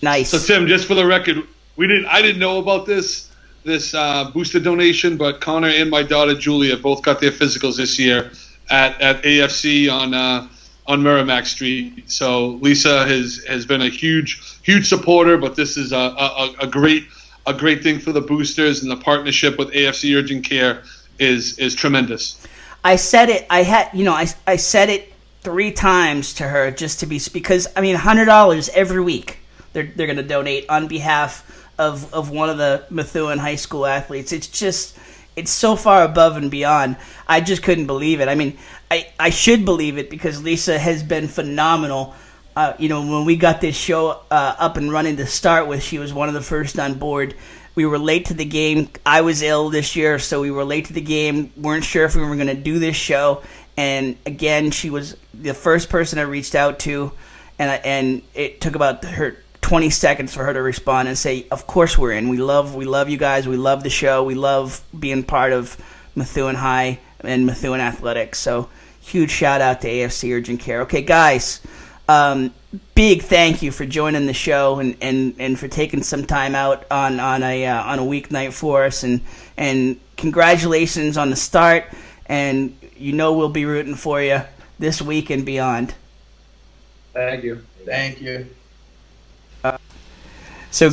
Nice. So Tim, just for the record, I didn't know about this, this booster donation, but Connor and my daughter Julia both got their physicals this year at AFC on Merrimack Street. So Lisa has been a huge supporter, but this is a great thing for the boosters, and the partnership with AFC Urgent Care is tremendous. I said it. I said it 3 times to her just to be, because I mean $100 every week they're going to donate on behalf of one of the Methuen high school athletes. It's so far above and beyond. I just couldn't believe it. I mean, I should believe it because Lisa has been phenomenal. When we got this show up and running to start with, she was one of the first on board. We were late to the game. I was ill this year, so we were late to the game. Weren't sure if we were going to do this show. And again, she was the first person I reached out to, and it took about her 20 seconds for her to respond and say, "Of course we're in. We love you guys. We love the show. We love being part of Methuen High and Methuen Athletics." So huge shout out to AFC Urgent Care. Okay, guys. Big thank you for joining the show and for taking some time out on a weeknight for us, and congratulations on the start, and we'll be rooting for you this week and beyond. Thank you. Thank you. So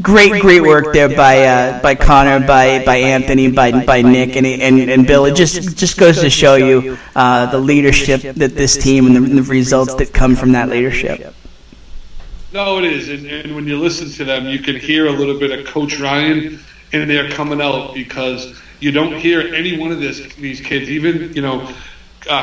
great work there by Connor, by Anthony, by Nick and Bill. It just goes to show you the leadership that this team and the results that come from that leadership. No, it is, and when you listen to them, you can hear a little bit of Coach Ryan in there coming out, because you don't hear any one of these kids, even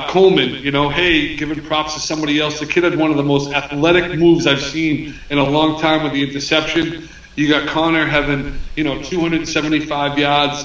Coleman, hey, giving props to somebody else. The kid had one of the most athletic moves I've seen in a long time with the interception. You got Connor having, 175 yards,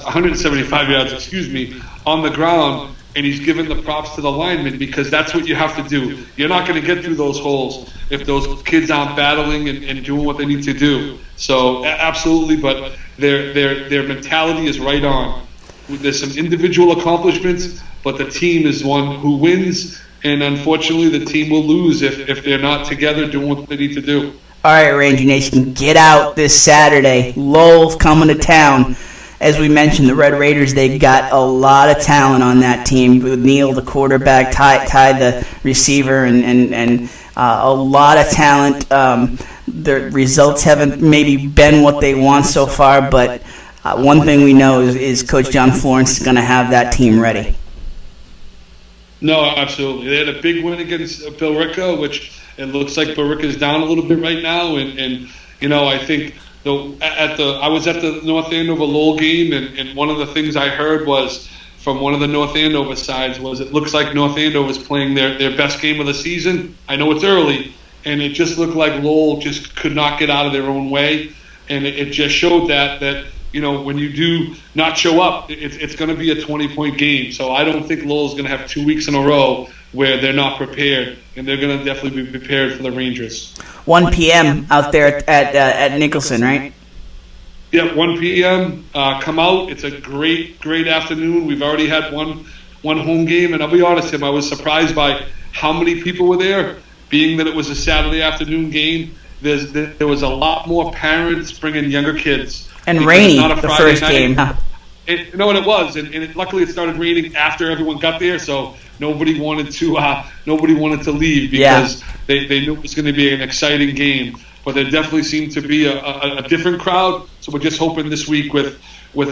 on the ground, and he's giving the props to the linemen, because that's what you have to do. You're not going to get through those holes if those kids aren't battling and doing what they need to do. So absolutely, but their mentality is right on. There's some individual accomplishments, but the team is one who wins, and unfortunately the team will lose if they're not together doing what they need to do. All right, Ranger Nation, get out this Saturday. Lowell's coming to town. As we mentioned, the Red Raiders, they've got a lot of talent on that team. With Neil, the quarterback, Ty the receiver, and a lot of talent. The results haven't maybe been what they want so far, but one thing we know is Coach John Florence is going to have that team ready. No, absolutely. They had a big win against Billerica, which it looks like Billerica's down a little bit right now, and I think I was at the North Andover Lowell game, and one of the things I heard was from one of the North Andover sides was it looks like North Andover's playing their best game of the season. I know it's early, and it just looked like Lowell just could not get out of their own way, and it just showed that when you do not show up, it's going to be a 20-point game. So I don't think Lowell's going to have 2 weeks in a row where they're not prepared, and they're going to definitely be prepared for the Rangers. 1 p.m. out there at Nicholson, right? Yeah, 1 p.m. Come out. It's a great afternoon. We've already had one home game, and I'll be honest, Tim, I was surprised by how many people were there, being that it was a Saturday afternoon game. There was a lot more parents bringing younger kids. And rainy, the first game. Huh? And it was, and luckily it started raining after everyone got there, so nobody wanted to leave because they knew it was going to be an exciting game. But there definitely seemed to be a different crowd. So we're just hoping this week with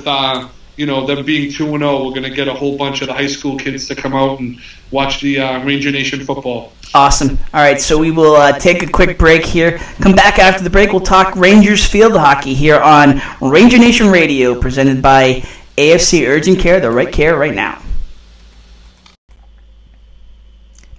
them being 2-0, we're going to get a whole bunch of the high school kids to come out and watch the Ranger Nation football. Awesome. All right, so we will take a quick break here. Come back after the break. We'll talk Rangers field hockey here on Ranger Nation Radio, presented by AFC Urgent Care, the right care right now.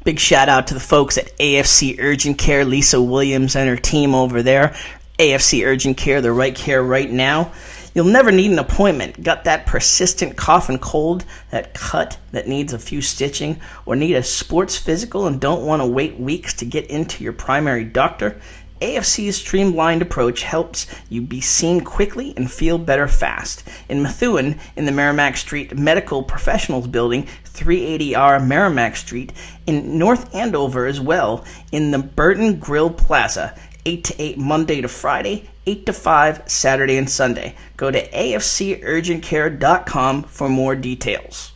Big shout out to the folks at AFC Urgent Care, Lisa Williams and her team over there. AFC Urgent Care, the right care right now. You'll never need an appointment. Got that persistent cough and cold, that cut that needs a few stitching, or need a sports physical and don't want to wait weeks to get into your primary doctor? AFC's streamlined approach helps you be seen quickly and feel better fast. In Methuen, in the Merrimack Street Medical Professionals Building, 380R Merrimack Street, in North Andover as well, in the Burton Grill Plaza, 8 to 8 Monday to Friday, 8 to 5, Saturday and Sunday. Go to afcurgentcare.com for more details.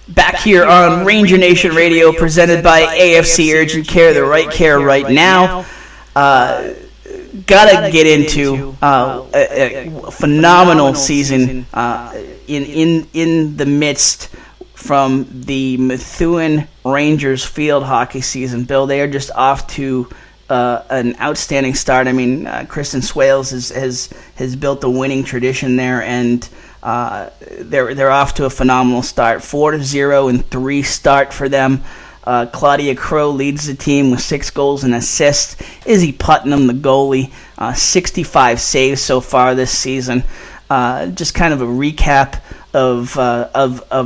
Back here on Ranger Nation Radio, presented by AFC Urgent Care, the right care right now. Gotta get into a phenomenal season in the midst from the Methuen Rangers field hockey season. Bill, they are just off to an outstanding start. I mean, Kristen Swales has built a winning tradition there, and they're off to a phenomenal start. 4-0-3 start for them. Claudia Crow leads the team with 6 goals and assists. Izzy Putnam, the goalie, 65 saves so far this season. Just kind of a recap of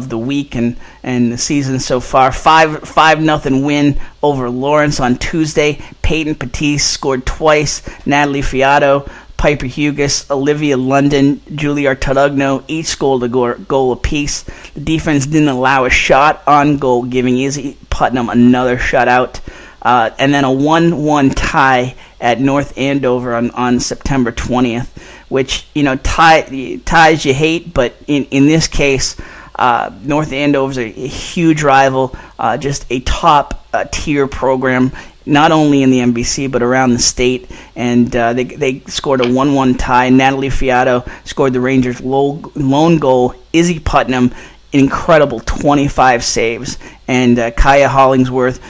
the week and the season so far. 5-0 win over Lawrence on Tuesday. Peyton Patisse scored twice. Natalie Fiato, Piper Hugas, Olivia London, Julia Tarugno each scored a goal apiece. The defense didn't allow a shot on goal, giving Izzy Putnam another shutout. And then a 1-1 tie at North Andover on September 20th, which, ties you hate, but in this case, North Andover's a huge rival, just a top tier program, not only in the MBC but around the state, and they scored a 1-1 tie. Natalie Fiato scored the Rangers' lone goal. Izzy Putnam, incredible 25 saves, and Kaya Hollingsworth,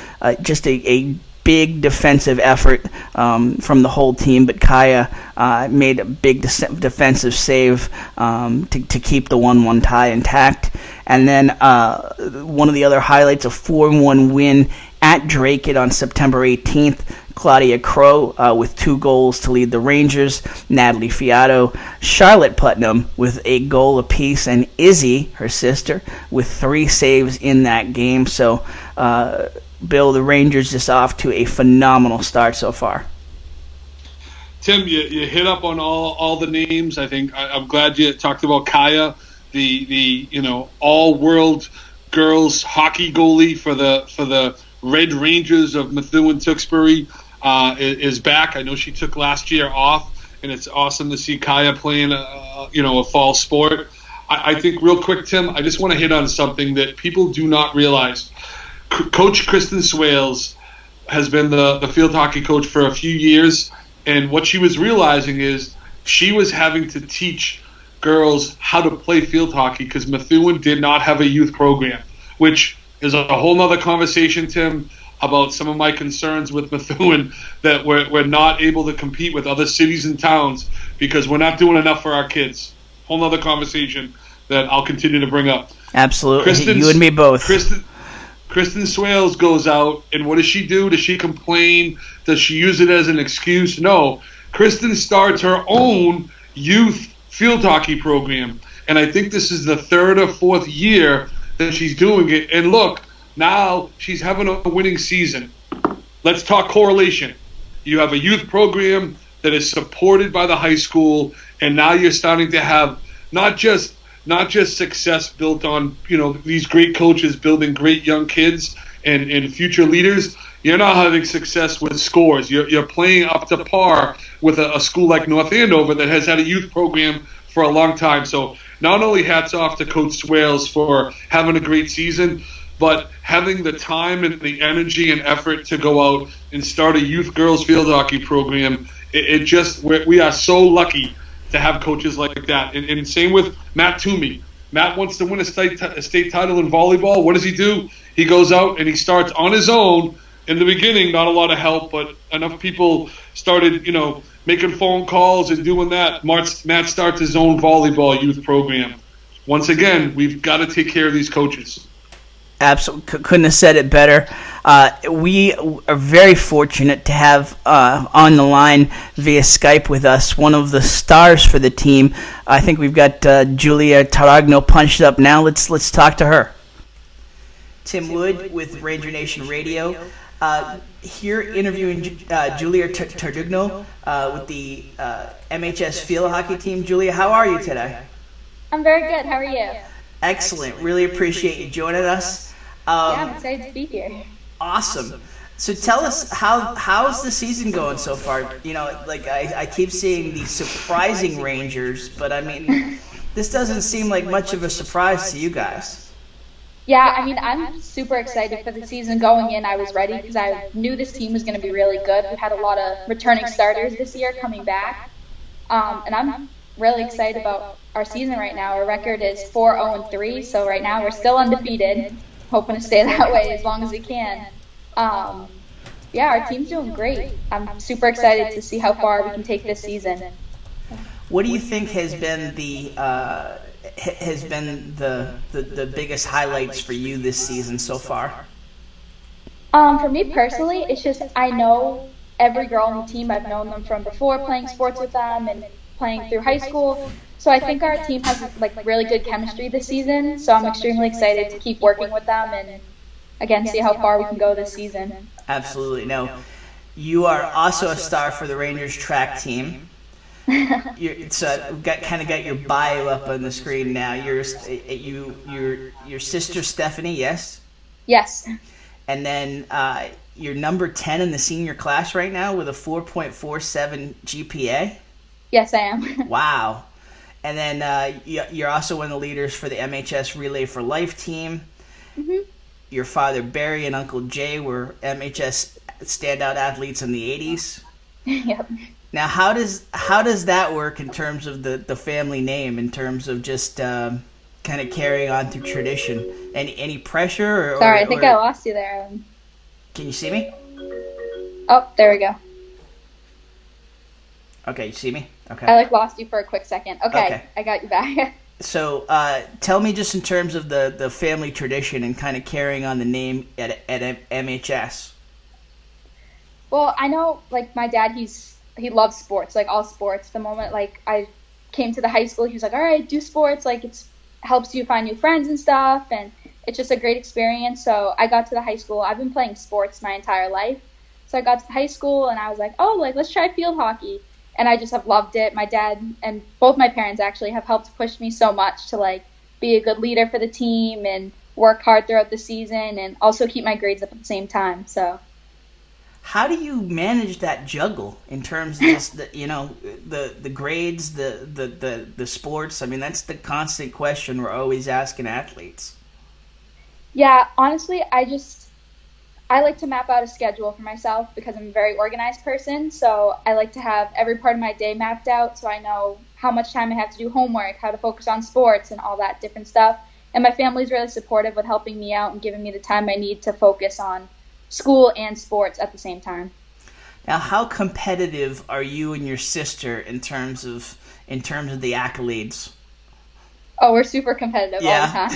just a big defensive effort from the whole team, but Kaya made a big defensive save to keep the 1-1 tie intact. And then one of the other highlights, a 4-1 win at Drake on September 18th. Claudia Crow with 2 goals to lead the Rangers. Natalie Fiato, Charlotte Putnam with a goal apiece, and Izzy, her sister, with 3 saves in that game. So, Bill, the Rangers just off to a phenomenal start so far. Tim, you hit up on all the names. I think I'm glad you talked about Kaya, the all-world girls hockey goalie for the Red Rangers of Methuen-Tewksbury is back. I know she took last year off, and it's awesome to see Kaya playing a fall sport. I think real quick, Tim, I just want to hit on something that people do not realize. Coach Kristen Swales has been the field hockey coach for a few years, and what she was realizing is she was having to teach girls how to play field hockey because Methuen did not have a youth program, which is a whole nother conversation, Tim, about some of my concerns with Methuen, that we're not able to compete with other cities and towns because we're not doing enough for our kids. Whole nother conversation that I'll continue to bring up. Absolutely. You and me both. Kristen Swales goes out, and what does she do? Does she complain? Does she use it as an excuse? No. Kristen starts her own youth field hockey program, and I think this is the 3rd or 4th year that she's doing it. And look, now she's having a winning season. Let's talk correlation. You have a youth program that is supported by the high school, and now you're starting to have not just success built on these great coaches building great young kids and future leaders. You're not having success with scores. You're playing up to par with a school like North Andover that has had a youth program for a long time. So not only hats off to Coach Swales for having a great season, but having the time and the energy and effort to go out and start a youth girls field hockey program. We are so lucky to have coaches like that. And same with Matt Toomey. Matt wants to win a state title in volleyball. What does he do? He goes out and he starts on his own. In the beginning, not a lot of help, but enough people started, making phone calls and doing that. Matt starts his own volleyball youth program. Once again, we've got to take care of these coaches. Absolutely, couldn't have said it better. We are very fortunate to have on the line via Skype with us one of the stars for the team. I think we've got Julia Tarugno punched up now. Let's talk to her. Tim Wood with Ranger Nation Radio. Here interviewing Julia Tarugno with the MHS field hockey team. Julia, how are you today? I'm very good. How are you? Excellent. Really appreciate you joining us. I'm excited to be here. Awesome. So tell us how's the season going so far? You know, like I keep seeing these surprising Rangers, but I mean, this doesn't seem like much of a surprise to you guys. Yeah, I mean, I'm super excited for the season going in. I was ready because I knew this team was going to be really good. We had a lot of returning starters this year coming back, and I'm really excited about our season right now. Our record is 4-0-3, so right now we're still undefeated, hoping to stay that way as long as we can. Yeah, our team's doing great. I'm super excited to see how far we can take this season. What do you think has been the biggest highlights for you this season so far? For me personally, it's just I know every girl on the team. I've known them from before playing sports with them and playing through high school. So I think our team has like really good chemistry this season. So I'm extremely excited to keep working with them and again see how far we can go this season. Absolutely. No, you are also a star for the Rangers track team. So I've got your bio up on the screen now. Your sister Stephanie, yes? Yes. And then you're number 10 in the senior class right now with a 4.47 GPA? Yes, I am. Wow. And then you're also one of the leaders for the MHS Relay for Life team. Mm-hmm. Your father Barry and Uncle Jay were MHS standout athletes in the 80s. Yep. Now, how does that work in terms of the family name, in terms of just kind of carrying on through tradition? Any pressure? Sorry, I think I lost you there. Can you see me? Oh, there we go. Okay, you see me? Okay. I lost you for a quick second. Okay. I got you back. So tell me just in terms of the family tradition and kind of carrying on the name at MHS. Well, I know like my dad, he loves sports, like all sports. The moment like I came to the high school, he was like, all right, do sports. Like it helps you find new friends and stuff. And it's just a great experience. So I got to the high school. I've been playing sports my entire life. So I got to high school and I was like, oh, like let's try field hockey. And I just have loved it. My dad and both my parents actually have helped push me so much to like be a good leader for the team and work hard throughout the season and also keep my grades up at the same time. So how do you manage that juggle in terms of this, the grades, the sports? I mean, that's the constant question we're always asking athletes. Yeah, honestly, I like to map out a schedule for myself because I'm a very organized person. So I like to have every part of my day mapped out so I know how much time I have to do homework, how to focus on sports and all that different stuff. And my family's really supportive with helping me out and giving me the time I need to focus on school and sports at the same time. Now, how competitive are you and your sister in terms of the accolades? Oh, we're super competitive all the time.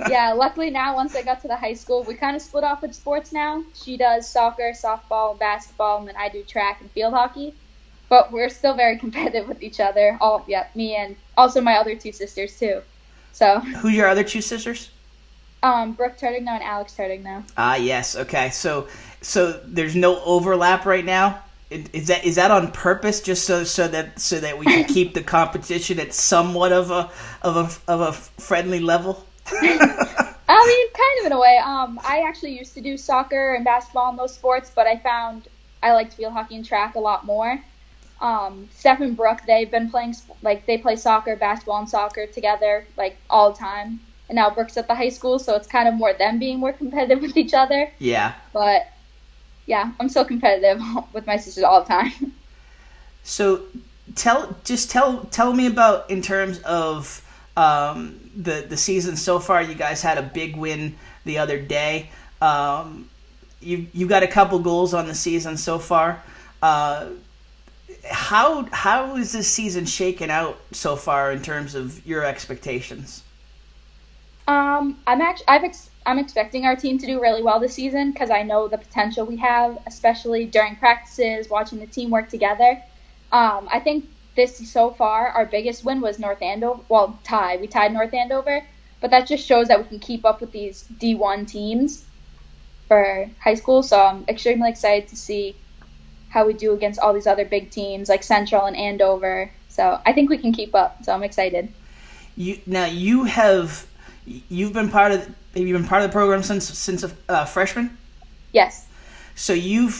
Yeah, luckily now, once I got to the high school, we kind of split off with sports now. She does soccer, softball, basketball, and then I do track and field hockey. But we're still very competitive with each other. Me and also my other two sisters, too. So. Who are your other two sisters? Brooke Turtigno and Alex Turtigno. Ah, yes. Okay. So there's no overlap right now? Is that on purpose, just so that we can keep the competition at somewhat of a friendly level? I mean, kind of in a way. I actually used to do soccer and basketball and those sports, but I found I liked field hockey and track a lot more. Steph and Brooke, they've been playing they play soccer, basketball, and soccer together like all the time. And now Brooke's at the high school, so it's kind of more them being more competitive with each other. Yeah. But yeah, I'm still competitive with my sisters all the time. So tell me about in terms of the season so far. You guys had a big win the other day. You got a couple goals on the season so far. How is this season shaken out so far in terms of your expectations? I'm expecting our team to do really well this season because I know the potential we have, especially during practices, watching the team work together. I think so far, our biggest win was North Andover. Well, we tied North Andover, but that just shows that we can keep up with these D1 teams for high school. So I'm extremely excited to see how we do against all these other big teams like Central and Andover. So I think we can keep up. So I'm excited. You've been part of the program since a freshman? Yes. So you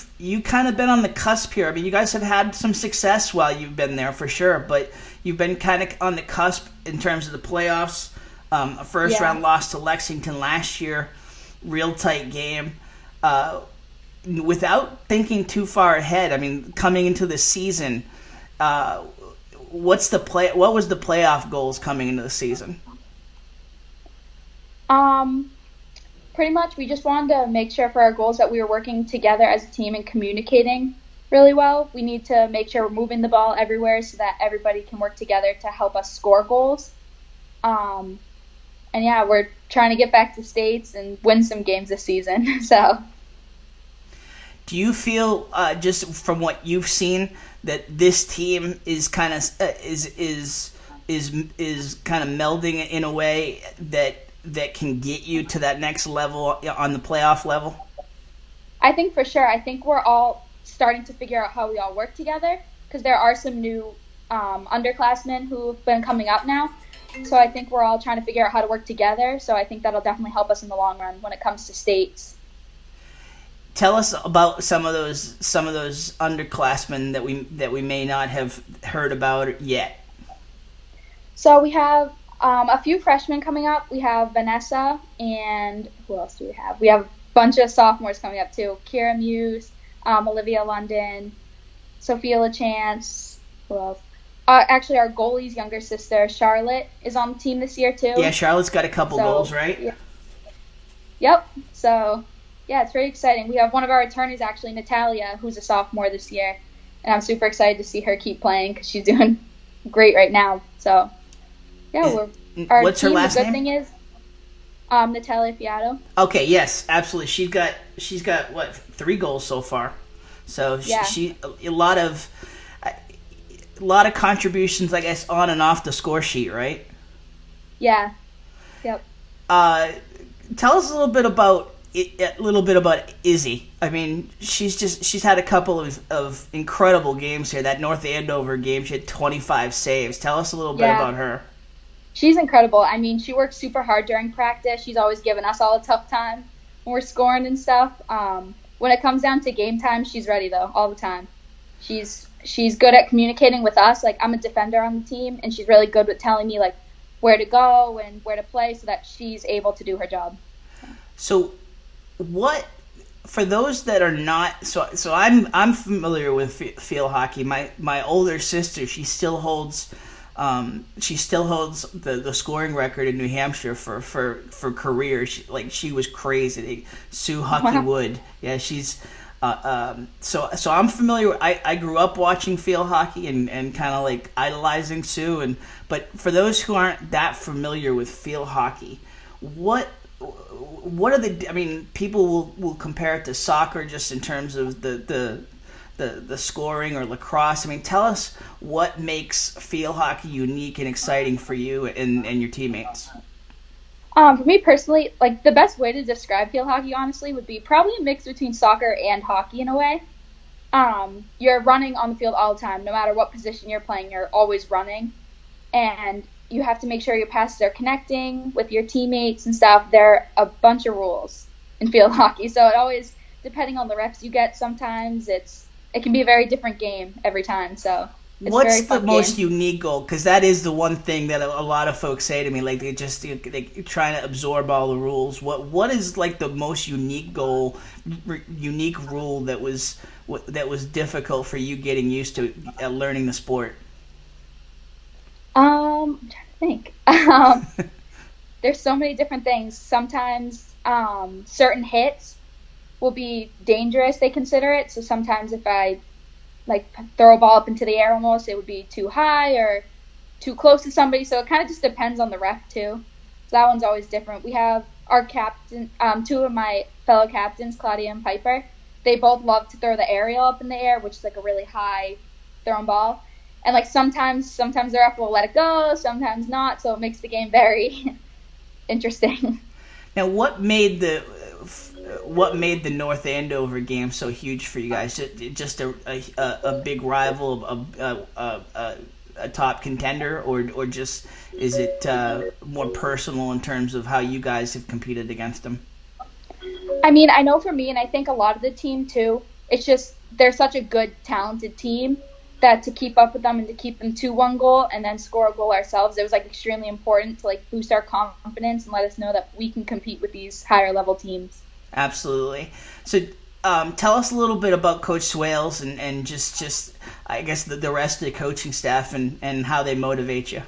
kind of been on the cusp here. I mean, you guys have had some success while you've been there for sure, but you've been kind of on the cusp in terms of the playoffs. A first round loss to Lexington last year, real tight game. Without thinking too far ahead, I mean, coming into the season, what was the playoff goals coming into the season? Pretty much, we just wanted to make sure for our goals that we were working together as a team and communicating really well. We need to make sure we're moving the ball everywhere so that everybody can work together to help us score goals. And yeah, we're trying to get back to states and win some games this season. So, do you feel just from what you've seen that this team is kind of is kind of melding in a way that can get you to that next level on the playoff level? I think for sure. I think we're all starting to figure out how we all work together because there are some new underclassmen who've been coming up now. So I think we're all trying to figure out how to work together. So I think that'll definitely help us in the long run when it comes to states. Tell us about some of those underclassmen that we may not have heard about yet. So we have a few freshmen coming up. We have Vanessa, and who else do we have? We have a bunch of sophomores coming up too. Kira Muse, Olivia London, Sophia LaChance. Who else? Actually, our goalie's younger sister, Charlotte, is on the team this year too. Yeah, Charlotte's got a couple goals, right? Yeah. Yep. So, yeah, it's very exciting. We have one of our attorneys, actually, Natalia, who's a sophomore this year, and I'm super excited to see her keep playing because she's doing great right now. So, yeah, what's her last name? The good thing is Natalia Fiato. Okay, yes, absolutely. She's got what, 3 goals so far. So yeah. she a lot of contributions, I guess, on and off the score sheet, right? Yeah. Yep. Tell us a little bit about Izzy. I mean, she's had a couple of incredible games here. That North Andover game, she had 25 saves. Tell us a little bit about her. She's incredible. I mean, she works super hard during practice. She's always giving us all a tough time when we're scoring and stuff. When it comes down to game time, she's ready though, all the time. She's good at communicating with us. Like, I'm a defender on the team, and she's really good with telling me like where to go and where to play so that she's able to do her job. So, what for those that are not so I'm familiar with field hockey. My older sister, she still holds the scoring record in New Hampshire for career. She was crazy. Sue Hucky Wood. Yeah, she's so I'm familiar. I grew up watching field hockey and kind of like idolizing Sue. But for those who aren't that familiar with field hockey, what are the? I mean, people will compare it to soccer just in terms of the scoring, or lacrosse. I mean, tell us what makes field hockey unique and exciting for you and your teammates. For me personally, like, the best way to describe field hockey, honestly, would be probably a mix between soccer and hockey in a way. You're running on the field all the time. No matter what position you're playing, you're always running. And you have to make sure your passes are connecting with your teammates and stuff. There are a bunch of rules in field hockey. So it always, depending on the reps you get, sometimes it can be a very different game every time. So it's what's the most unique goal? Because that is the one thing that a lot of folks say to me. Like, they're trying to absorb all the rules. What is like the most unique goal, unique rule that was difficult for you getting used to learning the sport? I'm trying to think. There's so many different things. Sometimes certain hits will be dangerous, they consider it. So sometimes if I throw a ball up into the air almost, it would be too high or too close to somebody. So it kind of just depends on the ref too. So that one's always different. We have our captain, 2 of my fellow captains, Claudia and Piper. They both love to throw the aerial up in the air, which is like a really high thrown ball. And like sometimes the ref will let it go, sometimes not. So it makes the game very interesting. Now, what made the North Andover game so huge for you guys? Just a big rival, a top contender, or just is it more personal in terms of how you guys have competed against them? I mean, I know for me, and I think a lot of the team too, it's just they're such a good, talented team that to keep up with them and to keep them to one goal and then score a goal ourselves, it was like extremely important to like boost our confidence and let us know that we can compete with these higher level teams. Absolutely. So tell us a little bit about Coach Swales and just I guess the rest of the coaching staff and how they motivate you.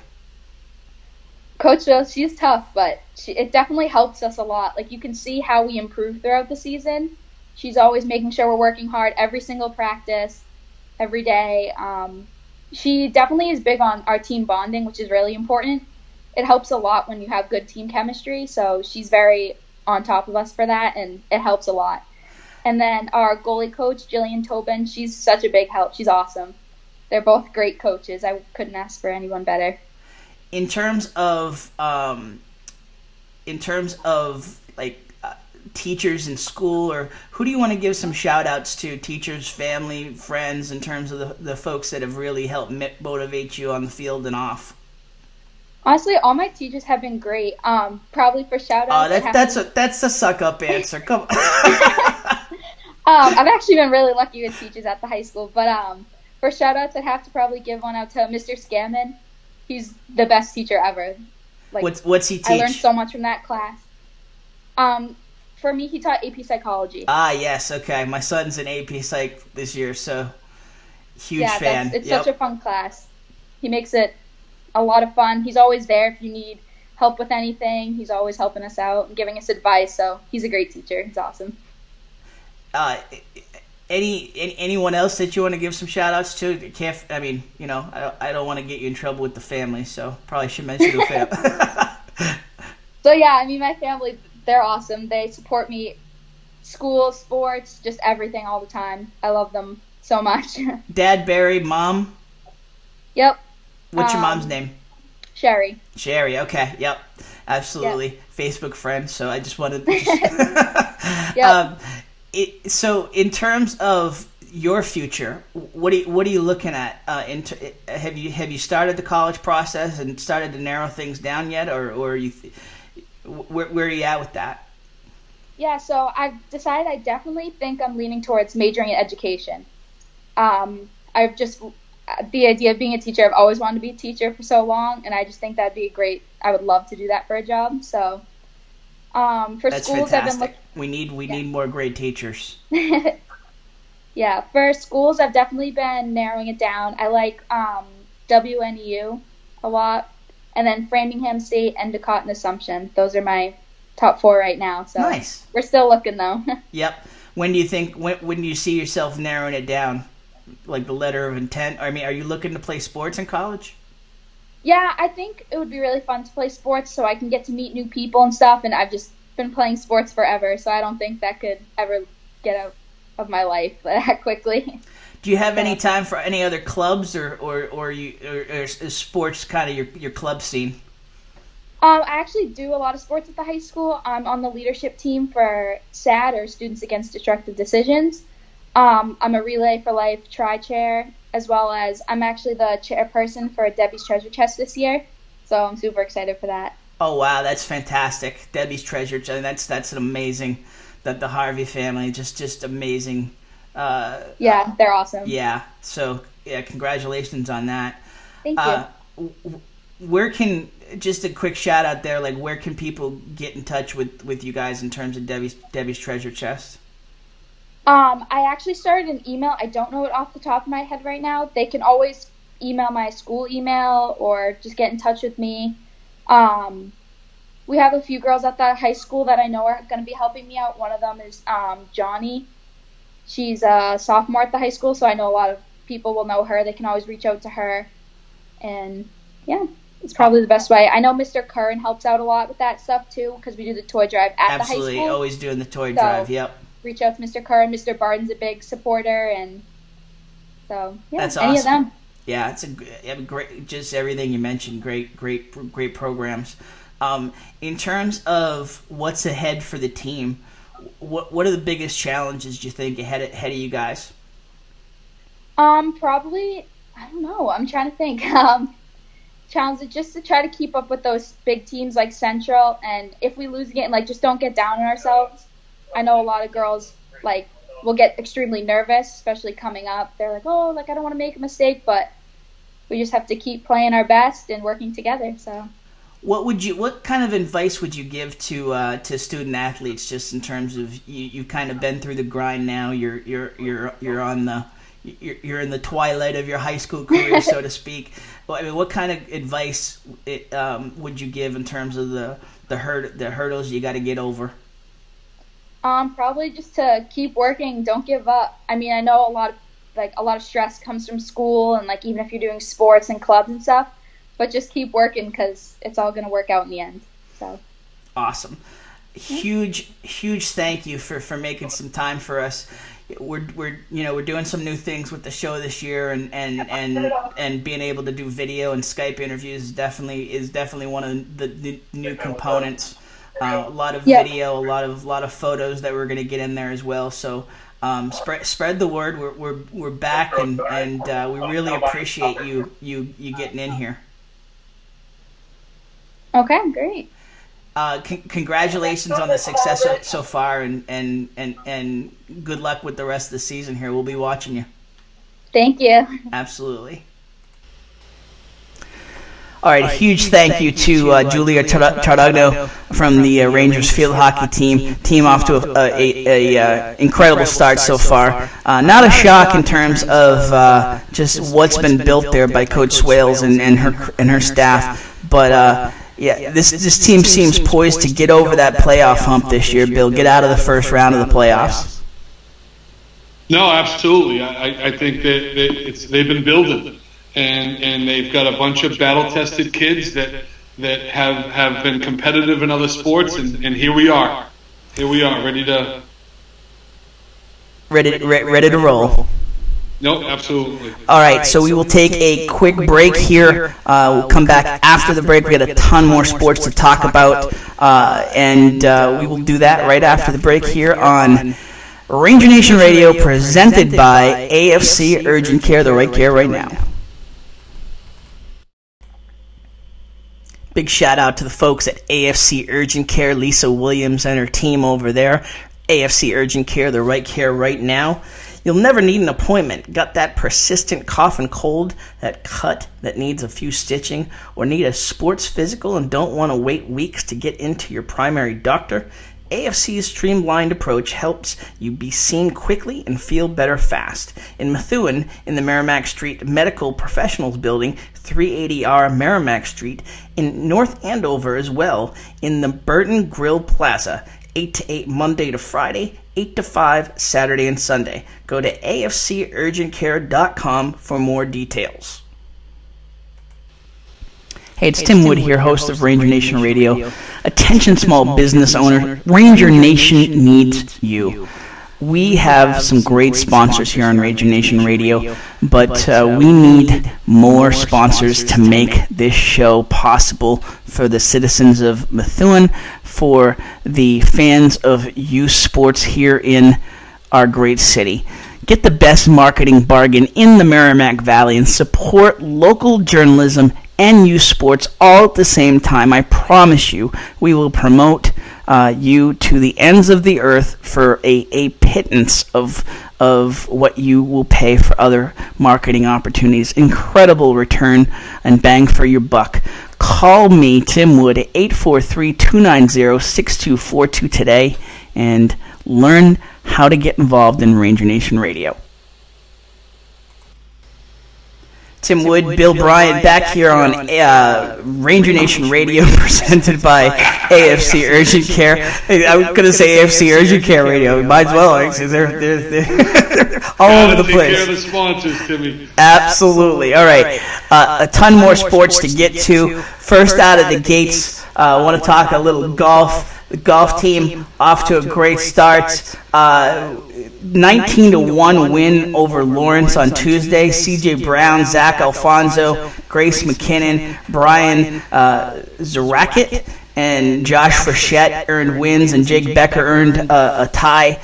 Coach Swales, she's tough, but it definitely helps us a lot. Like you can see how we improve throughout the season. She's always making sure we're working hard every single practice, every day. She definitely is big on our team bonding, which is really important. It helps a lot when you have good team chemistry, so she's very on top of us for that, and it helps a lot. And then our goalie coach, Jillian Tobin, she's such a big help. She's awesome. They're both great coaches. I couldn't ask for anyone better. In terms of like teachers in school, or who do you want to give some shout outs to? Teachers, family, friends, in terms of the folks that have really helped motivate you on the field and off? Honestly, all my teachers have been great. Probably for shout outs. That's a suck up answer. Come on. I've actually been really lucky with teachers at the high school, but for shout outs, I'd have to probably give one out to Mr. Scammon. He's the best teacher ever. Like, what's he teach? I learned so much from that class. For me, he taught AP Psychology. Ah, yes, okay. My son's in AP Psych this year, so huge fan. It's such a fun class. He makes it a lot of fun. He's always there if you need help with anything. He's always helping us out and giving us advice, so he's a great teacher. He's awesome. Anyone else that you want to give some shout outs to? I don't want to get you in trouble with the family, so probably should mention the family. So yeah, I mean, my family, they're awesome. They support me, school, sports, just everything all the time. I love them so much. Dad, Barry, Mom? Yep. What's your mom's name? Sherry. Sherry, okay, yep. Absolutely. Yep. Facebook friend, so I just wanted to... Yep. So in terms of your future, what are you looking at? Have you started the college process and started to narrow things down yet, or are you where are you at with that? Yeah, so I've decided I definitely think I'm leaning towards majoring in education. I've just the idea of being a teacher. I've always wanted to be a teacher for so long, and I just think that'd be great. I would love to do that for a job. So. For That's schools, fantastic. We need more great teachers. Yeah, for schools, I've definitely been narrowing it down. I like WNU a lot, and then Framingham State, Endicott, and Assumption. Those are my top 4 right now. So nice. We're still looking though. Yep. When do you think? When do you see yourself narrowing it down, like the letter of intent? I mean, are you looking to play sports in college? Yeah, I think it would be really fun to play sports so I can get to meet new people and stuff, and I've just been playing sports forever, so I don't think that could ever get out of my life that quickly. Do you have any time for any other clubs, or is sports kind of your club scene? I actually do a lot of sports at the high school. I'm on the leadership team for SAD, or Students Against Destructive Decisions. I'm a Relay for Life tri-chair, as well as I'm actually the chairperson for Debbie's Treasure Chest this year, so I'm super excited for that. Oh wow, that's fantastic! Debbie's Treasure Chest. That's an amazing. The Harvey family, just amazing. Yeah, they're awesome. Yeah, so yeah, congratulations on that. Thank you. Where can, just a quick shout out there, like where can people get in touch with you guys in terms of Debbie's Treasure Chest? I actually started an email. I don't know it off the top of my head right now. They can always email my school email or just get in touch with me. We have a few girls at the high school that I know are going to be helping me out. One of them is Johnny. She's a sophomore at the high school, so I know a lot of people will know her. They can always reach out to her. And, yeah, it's probably the best way. I know Mr. Curran helps out a lot with that stuff, too, because we do the toy drive at the high school. Absolutely, always doing the toy drive, yep. Reach out to Mr. Curran. Mr. Barton's a big supporter, and so, yeah, that's any awesome. of them. Yeah, it's a great, just everything you mentioned, great programs. In terms of what's ahead for the team, what are the biggest challenges do you think ahead of you guys? Probably, I don't know. I'm trying to think. Challenge just to try to keep up with those big teams like Central, and if we lose again, like just don't get down on ourselves. I know a lot of girls like will get extremely nervous, especially coming up. They're like, oh, like I don't want to make a mistake, but we just have to keep playing our best and working together. So. What kind of advice would you give to student athletes, just in terms of you've kind of been through the grind now? You're on the you're in the twilight of your high school career, so to speak. Well, I mean, what kind of advice would you give in terms of the hurdles you got to get over? Probably just to keep working, don't give up. I mean, I know a lot of stress comes from school, and like even if you're doing sports and clubs and stuff. But just keep working, because it's all going to work out in the end. So awesome. Huge thank you for making some time for us. We're doing some new things with the show this year, and being able to do video and Skype interviews is definitely one of the new components. A lot of video, a lot of photos that we're going to get in there as well. So spread the word. We're back, and we really appreciate you getting in here. Okay, great. Congratulations on the success so far, and good luck with the rest of the season here. We'll be watching you. Thank you. Absolutely. All right, huge thank you to Julia Taragno from the Rangers field hockey team off to a incredible start so far. Not a shock in terms of just what's been built there by Coach Swales and her staff, but this team seems poised to get over that playoff hump this year. Bill, get out of the first round of the playoffs. No, absolutely. I think that they've been building, and they've got a bunch of battle-tested kids that have been competitive in other sports, and here we are. Ready to roll. No, absolutely. All right, so we will take a quick break here. We'll come back after the break. We got a ton more sports to talk about, and we will do that right after the break here on Ranger Nation Radio, presented by AFC Urgent Care, the right care right now. Big shout out to the folks at AFC Urgent Care, Lisa Williams and her team over there. AFC Urgent Care, the right care right now. You'll never need an appointment. Got that persistent cough and cold, that cut that needs a few stitching, or need a sports physical and don't want to wait weeks to get into your primary doctor? AFC's streamlined approach helps you be seen quickly and feel better fast. In Methuen, in the Merrimack Street Medical Professionals Building, 380R Merrimack Street. In North Andover as well, in the Burton Grill Plaza, 8 to 8 Monday to Friday, 8 to 5 Saturday and Sunday. Go to afcurgentcare.com for more details. Hey, it's Tim Wood here, host of Ranger Nation Radio. Attention small business owner, Ranger Nation needs you. We have some great sponsors here on Ranger Nation Radio, but we need more sponsors to make this show possible for the citizens of Methuen, for the fans of youth sports here in our great city. Get the best marketing bargain in the Merrimack Valley and support local journalism and youth sports all at the same time. I promise you, we will promote you to the ends of the earth for a pittance of what you will pay for other marketing opportunities. Incredible return and bang for your buck. Call me, Tim Wood, at 843-290-6242 today and learn how to get involved in Ranger Nation Radio. Tim Wood, Bill Bryant, back here on Ranger Nation Radio, presented by AFC Urgent Care. I was going to say AFC Urgent Care Radio. Might as well. They're all over the place. Take care of the sponsors, Timmy. Absolutely. All right. A ton more sports to get to. First out of the gates, I want to talk a little golf. The golf team off to a great start. 19-1 win over Lawrence on Tuesday. C.J. Brown, Zach Alfonso, Grace McKinnon, Brian Zarakit, and Josh Frechette earned wins, and Jake Becker earned a tie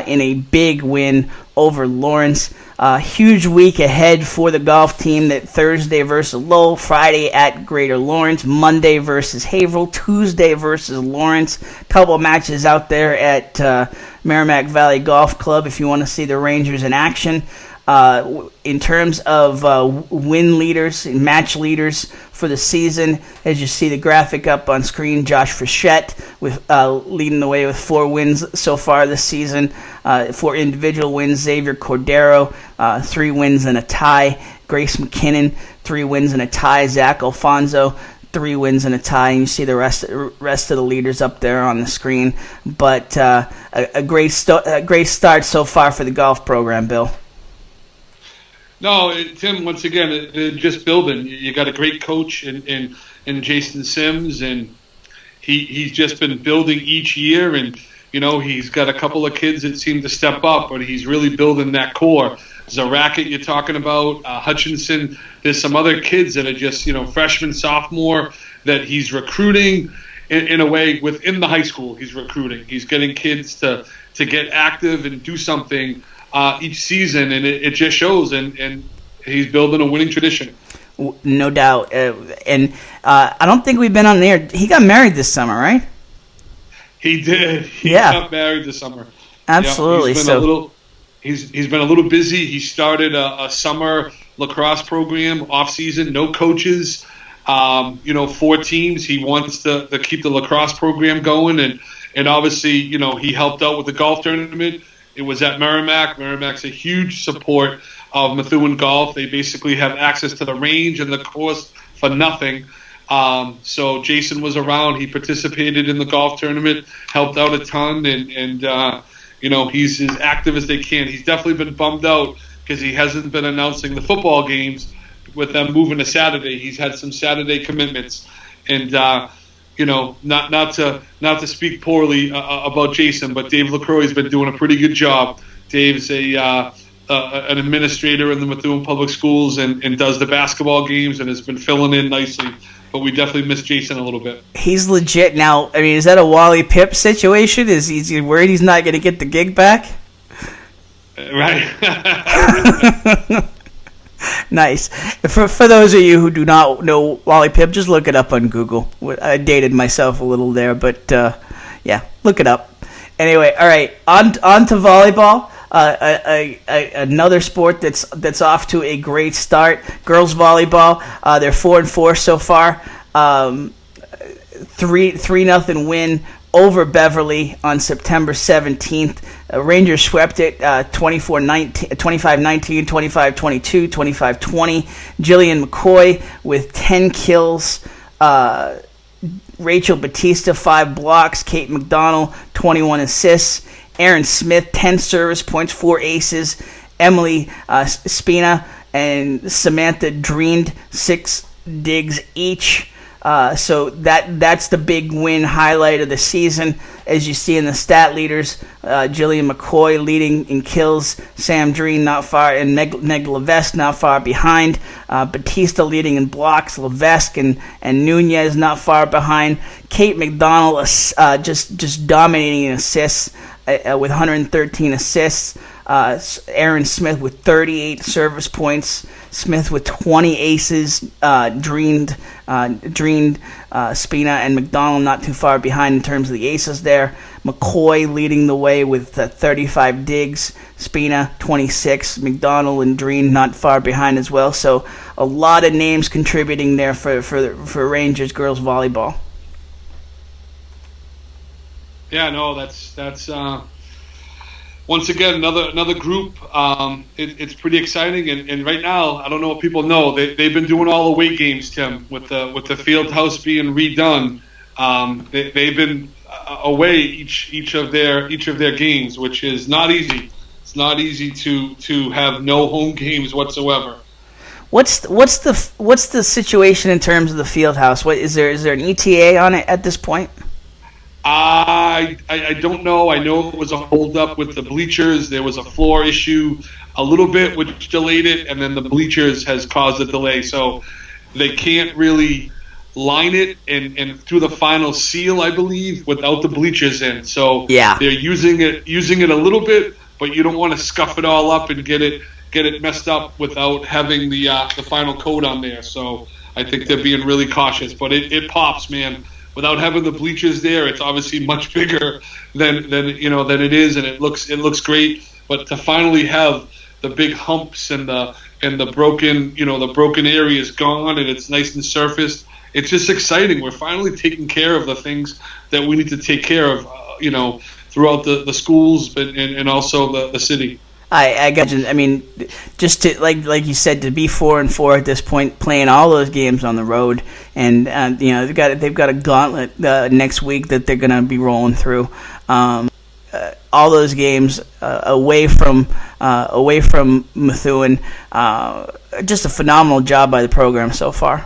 in a big win over Lawrence. Huge week ahead for the golf team. That Thursday versus Lowell, Friday at Greater Lawrence, Monday versus Haverhill, Tuesday versus Lawrence. Couple matches out there at Merrimack Valley Golf Club if you want to see the Rangers in action. In terms of win leaders and match leaders for the season, as you see the graphic up on screen, Josh Frechette with leading the way with 4 wins so far this season. 4 individual wins. Xavier Cordero, 3 wins and a tie. Grace McKinnon, 3 wins and a tie. Zach Alfonso, 3 wins and a tie, and you see the rest of the leaders up there on the screen. But a great start so far for the golf program, Bill. No, Tim, once again, they're just building. You got a great coach in Jason Sims, and he's just been building each year. And, he's got a couple of kids that seem to step up, but he's really building that core. Racket you're talking about, Hutchinson. There's some other kids that are just, freshman, sophomore, that he's recruiting in a way within the high school. He's recruiting. He's getting kids to get active and do something each season, and it just shows, and he's building a winning tradition. No doubt. And I don't think we've been on there. He got married this summer, right? He did. He got married this summer. Absolutely. He's been a little busy. He started a summer lacrosse program off season, no coaches, 4 teams. He wants to keep the lacrosse program going, and obviously, he helped out with the golf tournament. It was at Merrimack. Merrimack's a huge support of Methuen Golf. They basically have access to the range and the course for nothing. So Jason was around. He participated in the golf tournament, helped out a ton, and he's as active as they can. He's definitely been bummed out because he hasn't been announcing the football games with them moving to Saturday. He's had some Saturday commitments, and not to speak poorly about Jason, but Dave LaCroix has been doing a pretty good job. Dave's an administrator in the Methuen Public Schools and does the basketball games and has been filling in nicely. But we definitely miss Jason a little bit. He's legit now. I mean, is that a Wally Pipp situation? Is he worried he's not going to get the gig back? Right. Nice. For those of you who do not know Wally Pipp, just look it up on Google. I dated myself a little there, but look it up. Anyway, all right, on to volleyball. Another sport that's off to a great start. Girls volleyball, they're 4-4 so far. 3-0 win over Beverly on September 17th. Rangers swept it 25-19, 25-22, 25-20. Jillian McCoy with 10 kills. Rachel Batista, 5 blocks. Kate McDonald, 21 assists. Aaron Smith, 10 service points, 4 aces. Emily Spina and Samantha Dreened, 6 digs each. So that's the big win highlight of the season. As you see in the stat leaders, Jillian McCoy leading in kills, Sam Dreen not far, and Meg Levesque not far behind. Batista leading in blocks, Levesque and Nunez not far behind. Kate McDonald just dominating in assists with 113 assists. Aaron Smith with 38 service points. Smith with 20 aces. Dreened, Spina, and McDonald not too far behind in terms of the aces there. McCoy leading the way with 35 digs. Spina 26. McDonald and Dreen not far behind as well. So a lot of names contributing there for Rangers girls volleyball. Yeah, no, that's once again another group. It's pretty exciting, and right now I don't know what people know. They've been doing all away games, Tim, with the field house being redone. They've been away each of their games, which is not easy. It's not easy to have no home games whatsoever. What's the situation in terms of the field house? What is there an ETA on it at this point? I don't know. I know it was a holdup with the bleachers. There was a floor issue a little bit, which delayed it, and then the bleachers has caused a delay. So they can't really line it and through the final seal, I believe, without the bleachers in. So they're using it a little bit, but you don't want to scuff it all up and get it get it messed up without having the final code on there. So I think they're being really cautious. But it pops, man. Without having the bleachers there, it's obviously much bigger than it is, and it looks great. But to finally have the big humps and the broken areas gone, and it's nice and surfaced, it's just exciting. We're finally taking care of the things that we need to take care of, throughout the schools and also the city. I got you. I mean, just to like you said, to be 4-4 at this point, playing all those games on the road, and they've got a gauntlet next week that they're going to be rolling through. All those games away from Methuen, just a phenomenal job by the program so far.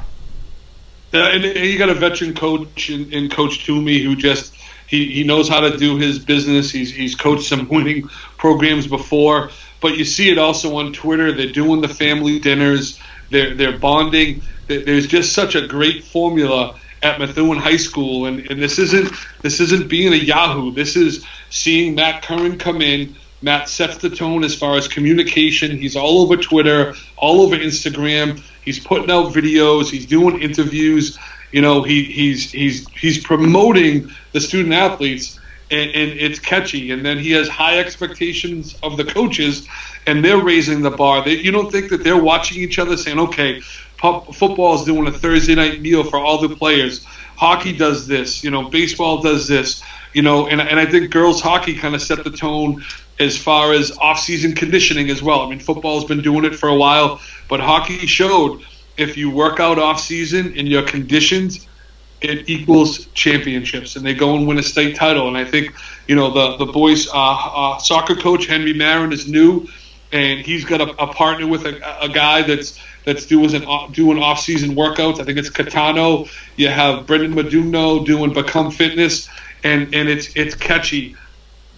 And you got a veteran coach in Coach Toomey who just. He knows how to do his business. He's coached some winning programs before, but you see it also on Twitter. They're doing the family dinners. They're bonding. There's just such a great formula at Methuen High School, and this isn't being a Yahoo. This is seeing Matt Curran come in. Matt sets the tone as far as communication. He's all over Twitter, all over Instagram. He's putting out videos. He's doing interviews. He's promoting the student athletes, and it's catchy. And then he has high expectations of the coaches, and they're raising the bar. You don't think that they're watching each other saying, okay, football is doing a Thursday night meal for all the players. Hockey does this, baseball does this, and I think girls hockey kind of set the tone as far as off-season conditioning as well. I mean, football's been doing it for a while, but hockey showed if you work out off-season and you're conditioned, it equals championships, and they go and win a state title. And I think, the boys' soccer coach, Henry Marin, is new, and he's got a partner with a guy that's doing off-season workouts. I think it's Catano. You have Brendan Madugno doing Become Fitness, and it's catchy.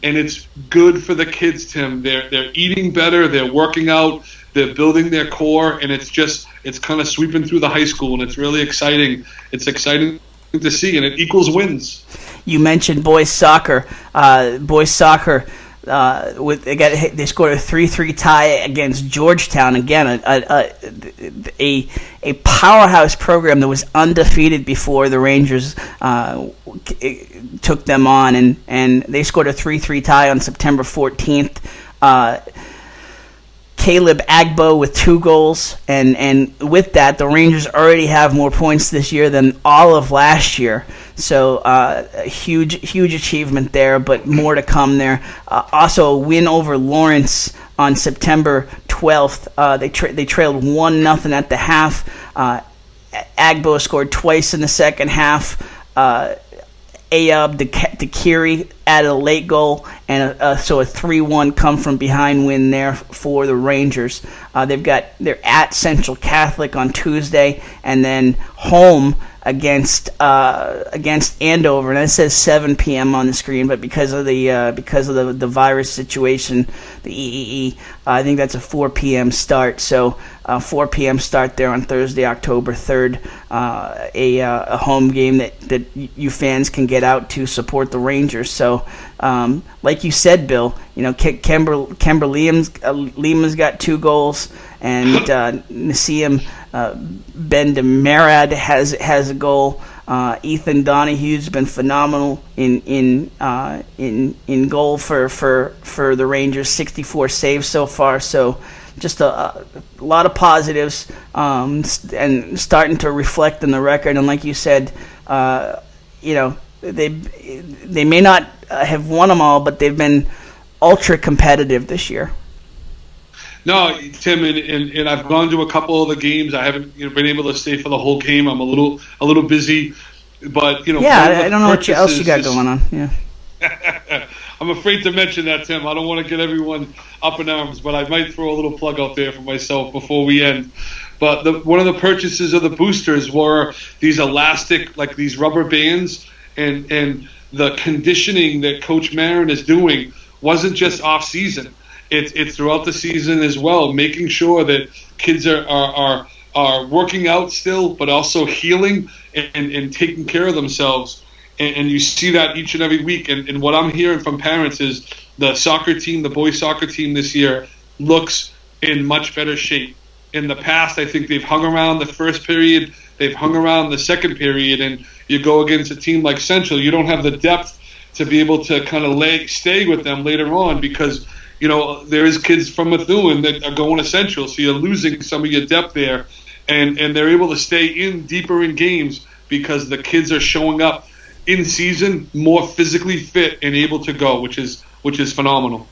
And it's good for the kids, Tim. They're eating better, they're working out, they're building their core, and it's kind of sweeping through the high school, and it's really exciting. It's exciting to see, and it equals wins. You mentioned boys soccer. They scored a 3-3 tie against Georgetown. Again, a powerhouse program that was undefeated before the Rangers took them on, and they scored a 3-3 tie on September 14th. Caleb Agbo with 2 goals, and with that, the Rangers already have more points this year than all of last year. So a huge achievement there, but more to come there. Also, a win over Lawrence on September 12th. They trailed 1-0 at the half. Agbo scored twice in the second half. Ayub Dakiri added a late goal, and so a 3-1 come from behind win there for the Rangers. They're at Central Catholic on Tuesday, and then home against Andover, and it says 7 p.m. on the screen, but because of the virus situation, the EEE, I think that's a 4 p.m. start. So 4 p.m. start there on Thursday, October 3rd. A home game that you fans can get out to support the Rangers. So like you said, Bill, Kember Lima's got 2 goals, and Nassim Ben Demerad has a goal. Ethan Donahue's been phenomenal in goal for the Rangers. 64 saves so far. So just a lot of positives, and starting to reflect in the record. And like you said, they may not have won them all, but they've been ultra competitive this year. No, Tim, and I've gone to a couple of the games. I haven't been able to stay for the whole game. I'm a little busy, but Yeah, I don't know what else you got going on. Yeah. I'm afraid to mention that, Tim. I don't want to get everyone up in arms, but I might throw a little plug out there for myself before we end. But one of the purchases of the boosters were these elastic, like these rubber bands, and the conditioning that Coach Marin is doing wasn't just off season. It's throughout the season as well, making sure that kids are working out still, but also healing and taking care of themselves. And you see that each and every week. And what I'm hearing from parents is the soccer team, the boys soccer team this year, looks in much better shape. In the past, I think they've hung around the first period, they've hung around the second period, and you go against a team like Central, you don't have the depth to be able to kind of stay with them later on because, there is kids from Methuen that are going to Central, so you're losing some of your depth there, and they're able to stay deeper in games because the kids are showing up in season more physically fit and able to go, which is phenomenal.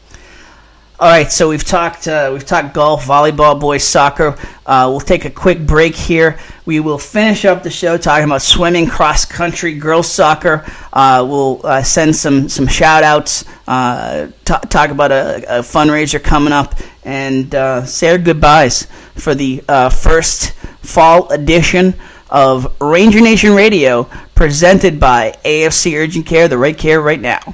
All right, so we've talked golf, volleyball, boys soccer. We'll take a quick break here. We will finish up the show talking about swimming, cross country, girls soccer. We'll send some shout outs, talk about a fundraiser coming up, and say our goodbyes for the first fall edition of Ranger Nation Radio, presented by AFC Urgent Care, the right care right now.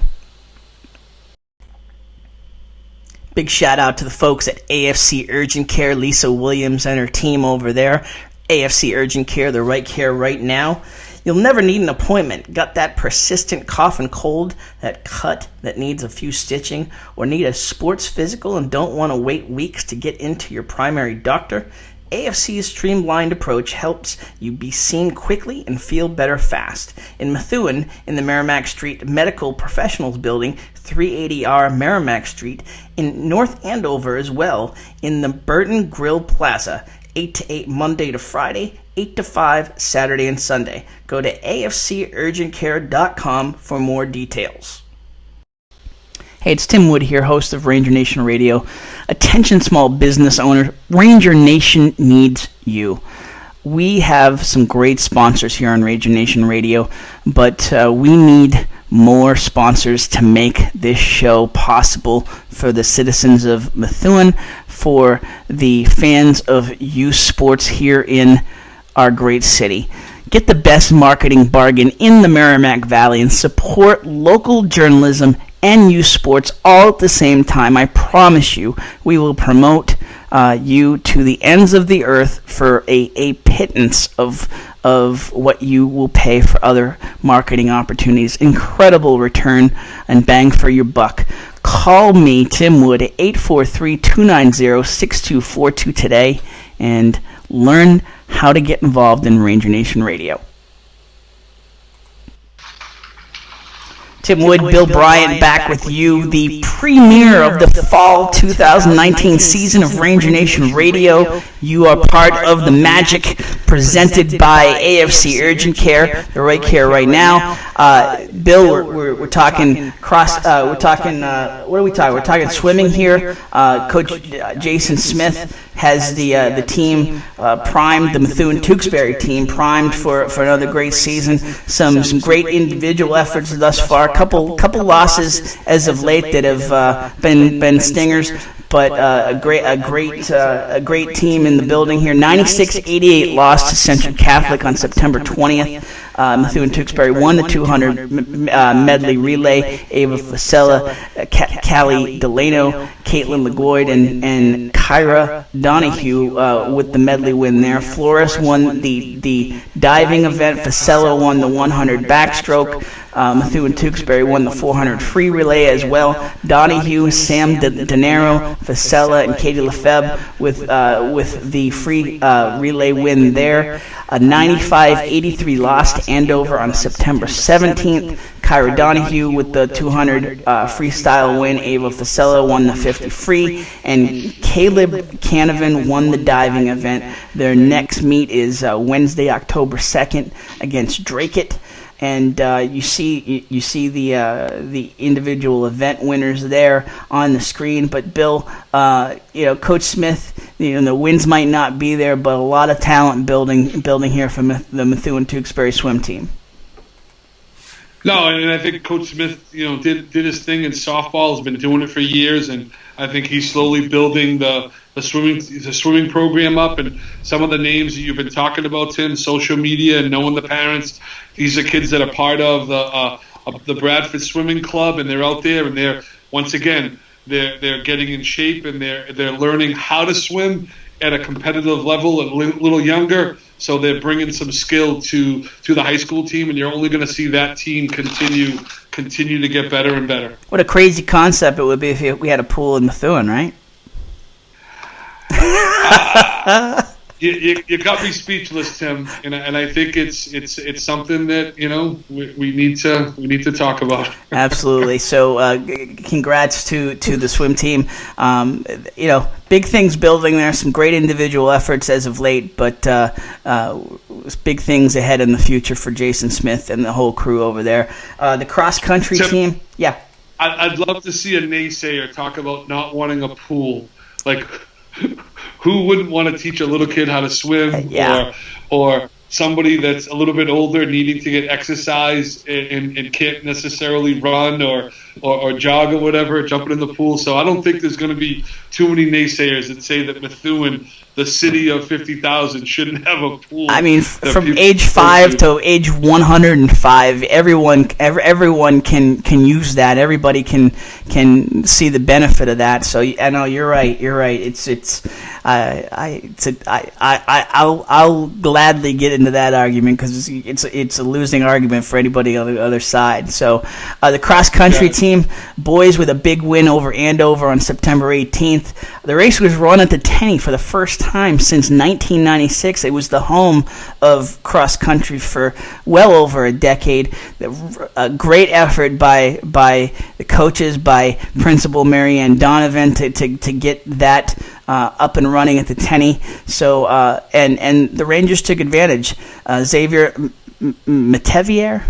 Big shout out to the folks at AFC Urgent Care, Lisa Williams and her team over there. AFC Urgent Care, the right care right now. You'll never need an appointment. Got that persistent cough and cold, that cut that needs a few stitching, or need a sports physical and don't want to wait weeks to get into your primary doctor? AFC's streamlined approach helps you be seen quickly and feel better fast. In Methuen, in the Merrimack Street Medical Professionals Building, 380R Merrimack Street. In North Andover as well, in the Burton Grill Plaza, 8 to 8 Monday to Friday, 8 to 5 Saturday and Sunday. Go to afcurgentcare.com for more details. Hey, it's Tim Wood here, host of Ranger Nation Radio. Attention small business owner, Ranger Nation needs you. We have some great sponsors here on Ranger Nation Radio, but we need more sponsors to make this show possible for the citizens of Methuen, for the fans of youth sports here in our great city. Get the best marketing bargain in the Merrimack Valley and support local journalism and youth sports all at the same time. I promise you, we will promote you to the ends of the earth for a pittance of what you will pay for other marketing opportunities. Incredible return and bang for your buck. Call me, Tim Wood, at 843-290-6242 today and learn how to get involved in Ranger Nation Radio. Tim Wood, Bill Bryant back with you, the premiere of the fall 2019 season of Ranger Nation Radio. You are part of the magic presented by AFC Urgent Care, the right care right now. Bill, we're talking what are we talking? We're talking swimming here. Coach Jason Smith has the team primed, the Methuen-Tewksbury team primed for another great season. Some great individual efforts thus far. Couple losses as of late that have been stingers, but a great team in the building here. 96-88 loss to Central Catholic on September 20th. Methuen-Tewksbury won the 200 medley relay. Ava Fasella, Callie Delano, Caitlin LeGoyd, and Kyra Donahue with the medley win there. Flores won the diving event. Fasella won the 100 backstroke. Methuen-Tewksbury won the 400 free relay as well. Donahue, Sam Denaro, Fasella, and Katie Lefebvre with the free relay win there. A 95-83 loss to Andover on September 17th. Kyra Donahue with the 200 freestyle win. Ava Fasella won the 50 free. And Caleb Canavan won the diving event. Their next meet is Wednesday, October 2nd against Drakeit. And you see the individual event winners there on the screen. But Bill, Coach Smith, the wins might not be there, but a lot of talent building here from the Methuen-Tewksbury swim team. No, and I think Coach Smith, did his thing in softball. Has been doing it for years, and I think he's slowly building the swimming program up. And some of the names that you've been talking about, Tim, social media and knowing the parents. These are kids that are part of the Bradford Swimming Club, and they're out there, and they're getting in shape, and they're learning how to swim at a competitive level, a little younger. So they're bringing some skill to the high school team, and you're only going to see that team continue to get better and better. What a crazy concept it would be if we had a pool in Methuen, right? You got me speechless, Tim, and I think it's something that we need to talk about. Absolutely. So, congrats to the swim team. Big things building there. Some great individual efforts as of late, but big things ahead in the future for Jason Smith and the whole crew over there. The cross country team, yeah. I'd love to see a naysayer talk about not wanting a pool, like. Who wouldn't want to teach a little kid how to swim, or somebody that's a little bit older needing to get exercise and can't necessarily run or jog or whatever, jumping in the pool. So I don't think there's going to be too many naysayers that say that Methuen, the city of 50,000, shouldn't have a pool. I mean, from age 5 to age 105, everyone can use that. Everybody can see the benefit of that. So I know you're right. I'll gladly get into that argument because it's a losing argument for anybody on the other side. So the cross country team, boys, with a big win over Andover on September 18th. The race was run at the Tenny for the first time since 1996. It was the home of cross country for well over a decade. A great effort by the coaches, by Principal Mary Ann Donovan to get that up and running at the Tenny. So and the Rangers took advantage. Xavier Metevier.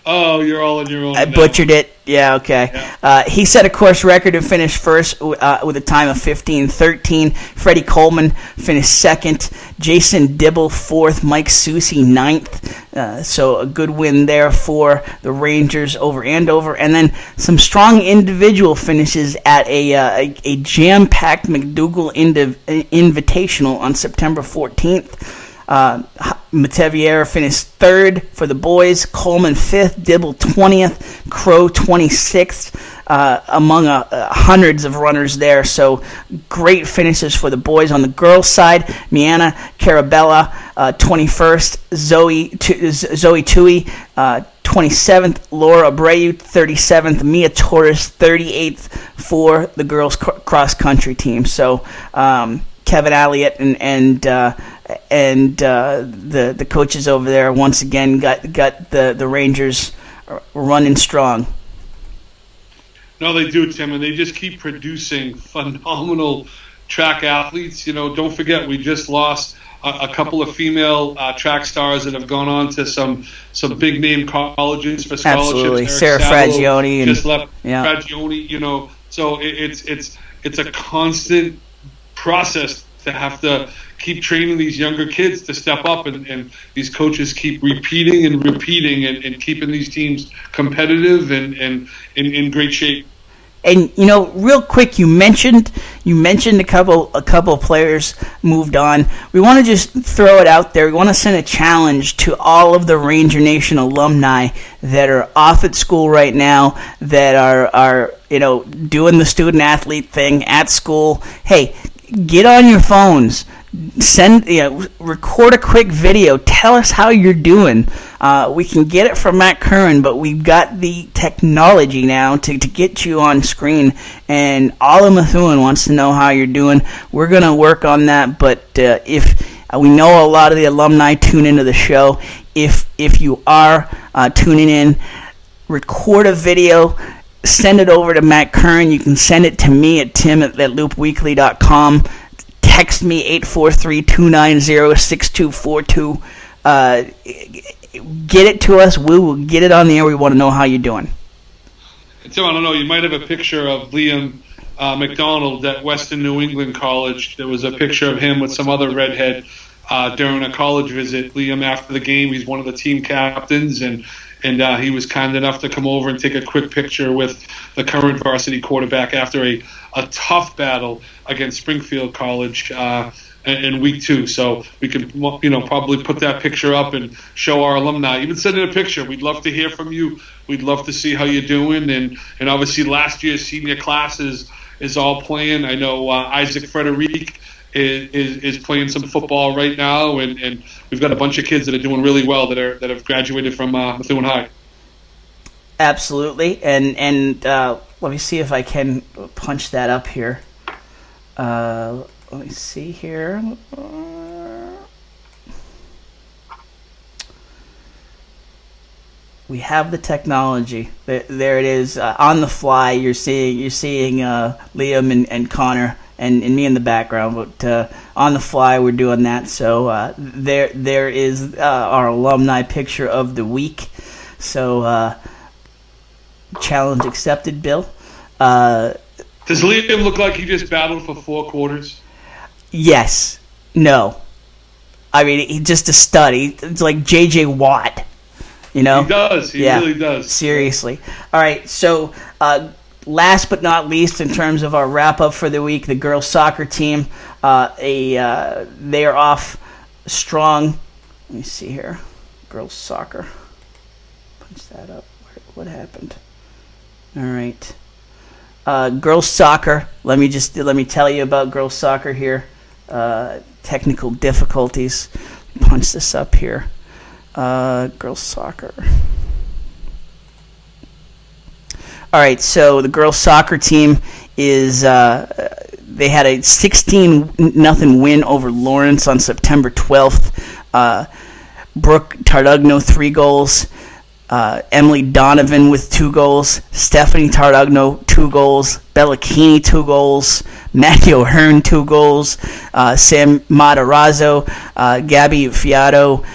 Oh, you're all on your own. I butchered it. Yeah, okay. Yeah. He set a course record and finished first with a time of 15:13. Freddie Coleman finished second. Jason Dibble fourth. Mike Susi ninth. So a good win there for the Rangers over Andover. And then some strong individual finishes at a jam-packed McDougal Invitational on September 14th. Metevier finished third for the boys, Coleman 5th, Dibble 20th, Crow 26th, among hundreds of runners there. So great finishes for the boys. On the girls' side, Miana Carabella 21st, Zoe Tui 27th, Laura Abreu 37th, Mia Torres 38th for the girls' cross-country team. So Kevin Elliott and the coaches over there once again got the Rangers running strong. No, they do, Tim, and they just keep producing phenomenal track athletes. Don't forget we just lost a couple of female track stars that have gone on to some big name colleges for scholarships. Absolutely, Sarah Fragioni just left. Fragioni, so it's a constant process to have to keep training these younger kids to step up, and these coaches keep repeating and keeping these teams competitive and in great shape. And real quick, you mentioned a couple of players moved on. We want to just throw it out there. We want to send a challenge to all of the Ranger Nation alumni that are off at school right now, that are doing the student athlete thing at school. Hey, get on your phones. Record a quick video. Tell us how you're doing. We can get it from Matt Curran, but we've got the technology now to get you on screen. And all of Methuen wants to know how you're doing. We're going to work on that. But if we know a lot of the alumni tune into the show, if you are tuning in, record a video. Send it over to Matt Curran. You can send it to me at tim@loopweekly.com. Text me 843-290-6242. Get it to us. We will get it on the air. We want to know how you're doing. Tim, I don't know. You might have a picture of Liam McDonald at Western New England College. There was a picture of him with some other redhead during a college visit. Liam, after the game, he's one of the team captains, and he was kind enough to come over and take a quick picture with the current varsity quarterback after a tough battle against Springfield College in week 2. So we can, probably put that picture up and show our alumni. Even send in a picture. We'd love to hear from you. We'd love to see how you're doing. And obviously last year's senior class is all playing. I know Isaac Frederic is playing some football right now, and we've got a bunch of kids that are doing really well that have graduated from Methuen High. Absolutely, and let me see if I can punch that up here. Let me see here. We have the technology. There it is, on the fly. You're seeing Liam and Connor and me in the background, but on the fly we're doing that. So there is our alumni picture of the week. So challenge accepted, Bill. Does Liam look like he just battled for 4 quarters? Yes. No. I mean, he's just a stud. It's like J.J. Watt. You know? He does. He really does. Seriously. All right. So, last but not least, in terms of our wrap-up for the week, the girls' soccer team, they are off strong. Let me see here. Girls' soccer. Punch that up. What happened? All right. Girls' soccer. Let me tell you about girls' soccer here. Technical difficulties. Punch this up here. Girls soccer. All right, so the girls soccer team is they had a 16-0 win over Lawrence on September 12th. Brooke Tardugno 3 goals. Emily Donovan with 2 goals. Stephanie Tardugno 2 goals. Bella Keeney 2 goals. Matthew O'Hearn 2 goals. Sam Matarazzo, Gabby Fiato,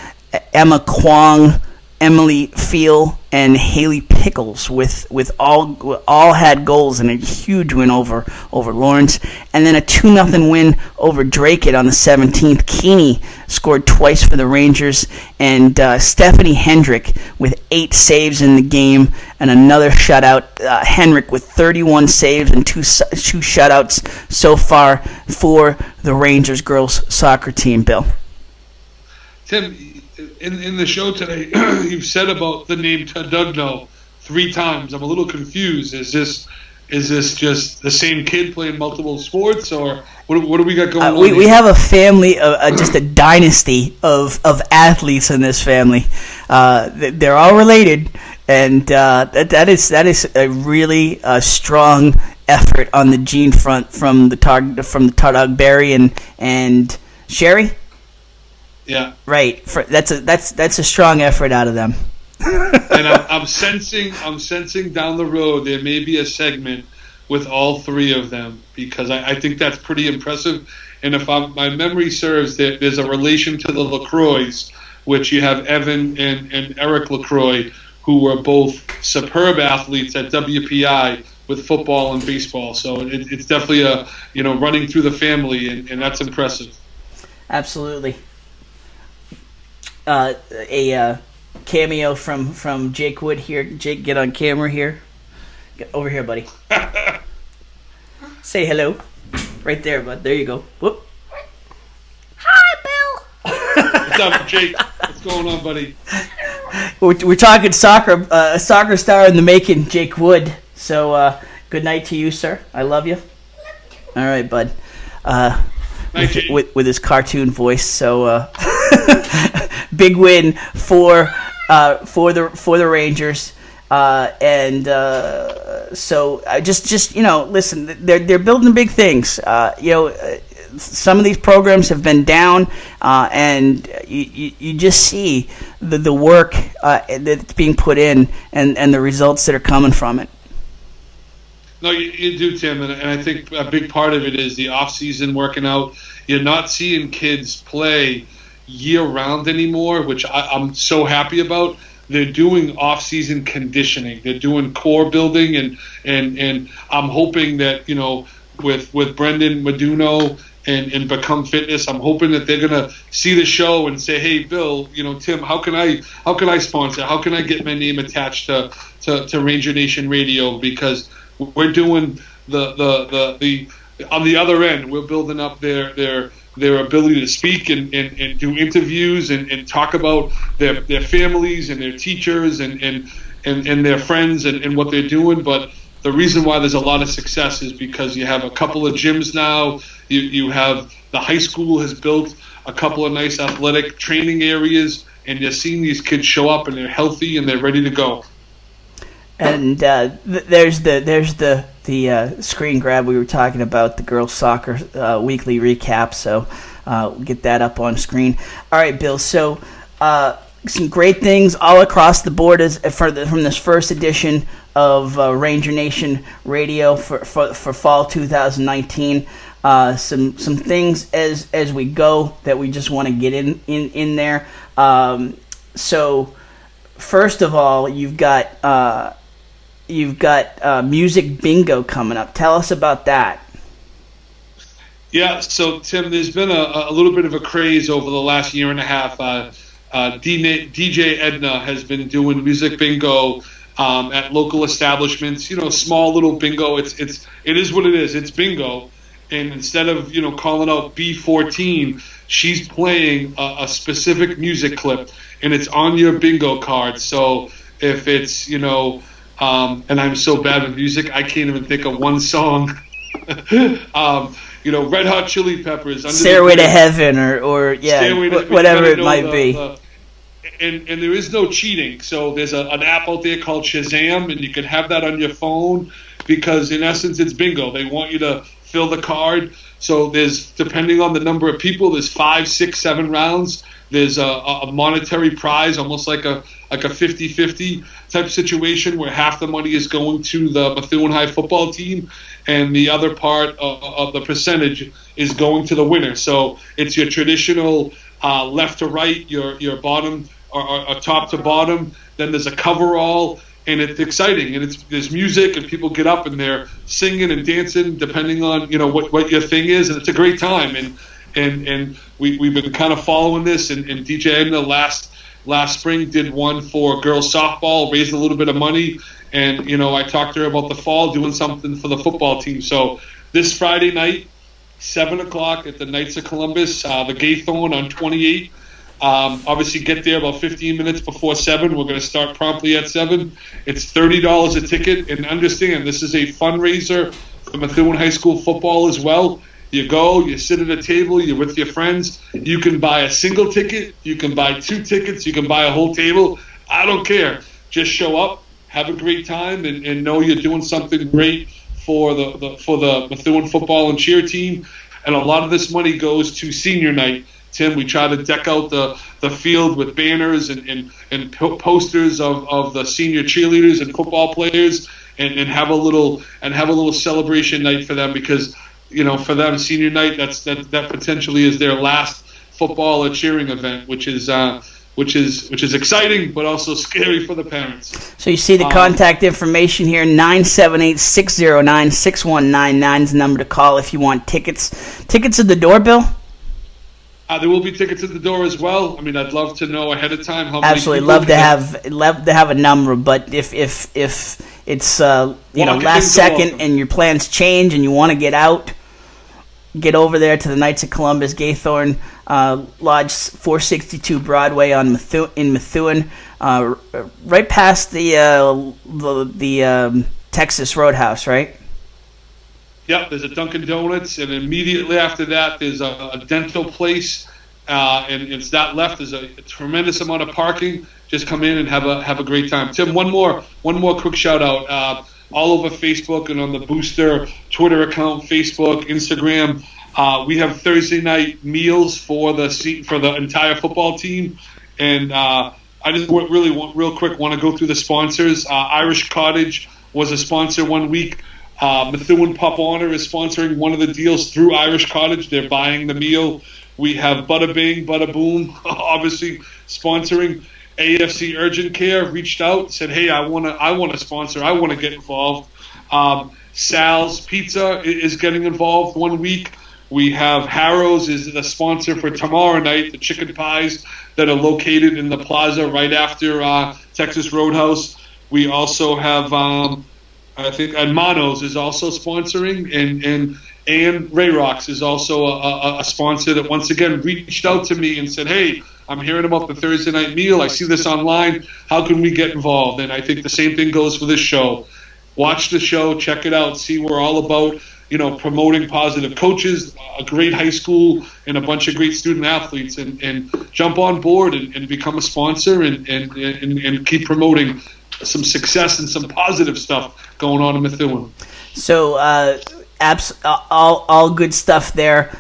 Emma Kwong, Emily Feel, and Haley Pickles with all had goals in a huge win over Lawrence, and then a 2-0 win over Drake on the 17th. Keeney scored twice for the Rangers, and Stephanie Hendrick with 8 saves in the game and another shutout. Henrik with 31 saves and two shutouts so far for the Rangers girls soccer team. Bill. Tim, in the show today, you've said about the name Tardugno 3 times. I'm a little confused. Is this just the same kid playing multiple sports, or what do we got going on? We have a family, just a dynasty of athletes in this family. They're all related, and that is a really strong effort on the gene front from the Tardug Barry and Sherry. Yeah. Right. That's a strong effort out of them. And I'm sensing down the road there may be a segment with all 3 of them, because I think that's pretty impressive. And if my memory serves, there's a relation to the LaCroix, which you have Evan and Eric LaCroix, who were both superb athletes at WPI with football and baseball. So it's definitely running through the family, and that's impressive. Absolutely. A cameo from Jake Wood here. Jake, get on camera here. Get over here, buddy. Say hello. Right there, bud. There you go. Whoop. Hi, Bill. What's up, Jake? What's going on, buddy? We're talking soccer. A soccer star in the making, Jake Wood. So good night to you, sir. I love you. All right, bud. With his cartoon voice. So big win for the Rangers, and so I just listen. They're building big things. Some of these programs have been down, and you just see the work that's being put in and the results that are coming from it. No, you do, Tim, and I think a big part of it is the off-season working out. You're not seeing kids play year-round anymore, which I'm so happy about. They're doing off-season conditioning. They're doing core building, and I'm hoping that with Brendan Meduno and Become Fitness, I'm hoping that they're gonna see the show and say, "Hey, Bill, Tim, how can I sponsor? How can I get my name attached to Ranger Nation Radio?" Because we're doing the on the other end, we're building up their ability to speak and do interviews and talk about their families and their teachers and their friends and what they're doing. But the reason why there's a lot of success is because you have a couple of gyms now. You have the high school has built a couple of nice athletic training areas, and you're seeing these kids show up and they're healthy and they're ready to go. And there's the screen grab we were talking about, the girls soccer weekly recap. So we'll get that up on screen. All right, Bill. So some great things all across the board from this first edition of Ranger Nation Radio for fall 2019. Some things as we go that we just want to get in there. So first of all, you've got music bingo coming up. Tell us about that. Yeah, so Tim, there's been a little bit of a craze over the last year and a half. DJ Edna has been doing music bingo at local establishments. Small little bingo. It is what it is. It's bingo, and instead of calling out B14, she's playing a specific music clip, and it's on your bingo card. So if it's and I'm so bad with music, I can't even think of one song. Red Hot Chili Peppers, Stairway to Heaven, or whatever it might be. And there is no cheating. So there's an app out there called Shazam, and you can have that on your phone because in essence it's bingo. They want you to fill the card. So there's, depending on the number of people, there's 5, 6, 7 rounds. There's a monetary prize, almost like a 50-50 type situation where half the money is going to the Methuen High football team and the other part of the percentage is going to the winner. So it's your traditional left to right, your bottom or top to bottom. Then there's a coverall, and it's exciting. And there's music, and people get up and they're singing and dancing depending on what your thing is, and it's a great time. And we've been kind of following this. And DJ Edna last spring did one for girls softball, raised a little bit of money. And, I talked to her about the fall doing something for the football team. So this Friday night, 7 o'clock at the Knights of Columbus, the Gathorne on 28. Obviously get there about 15 minutes before 7. We're going to start promptly at 7. It's $30 a ticket. And understand, this is a fundraiser for Methuen High School football as well. You go, you sit at a table, you're with your friends. You can buy a single ticket. You can buy 2 tickets. You can buy a whole table. I don't care. Just show up, have a great time, and know you're doing something great for the Methuen football and cheer team. And a lot of this money goes to senior night. Tim, we try to deck out the field with banners and posters of the senior cheerleaders and football players, and have a little celebration night for them, because for them, senior night, that potentially is their last football or cheering event, which is exciting, but also scary for the parents. So you see the contact information here, 978-609-6199 is the number to call if you want tickets. Tickets at the door, Bill? There will be tickets at the door as well. I mean, I'd love to know ahead of time how many. Absolutely, love to have a number, but if it's last second and your plans change and you want to get out, get over there to the Knights of Columbus, Gathorne, Lodge 462 Broadway in Methuen, right past the Texas Roadhouse, right? Yep, there's a Dunkin' Donuts, and immediately after that, there's a dental place, and it's that left. There's a tremendous amount of parking. Just come in and have a great time. Tim, one more quick shout out. All over Facebook and on the Booster Twitter account, Facebook, Instagram, we have Thursday night meals for the entire football team, and I just real quick want to go through the sponsors. Irish Cottage was a sponsor one week. Methuen Pop Honor is sponsoring one of the deals through Irish Cottage. They're buying the meal. We have Bada Bing, Bada Boom, obviously sponsoring. AFC Urgent Care reached out, said, "Hey, I want to sponsor. I want to get involved." Sal's Pizza is getting involved one week. We have Harrow's is the sponsor for tomorrow night, the chicken pies that are located in the plaza right after Texas Roadhouse. We also have I think Hermanos is also sponsoring, and Ray Rocks is also a sponsor that once again reached out to me and said, "Hey, I'm hearing about the Thursday night meal. I see this online. How can we get involved?" And I think the same thing goes for this show. Watch the show, check it out, see we're all about, promoting positive coaches, a great high school, and a bunch of great student athletes, and jump on board and become a sponsor and keep promoting some success and some positive stuff going on in Methuen. So, all good stuff there.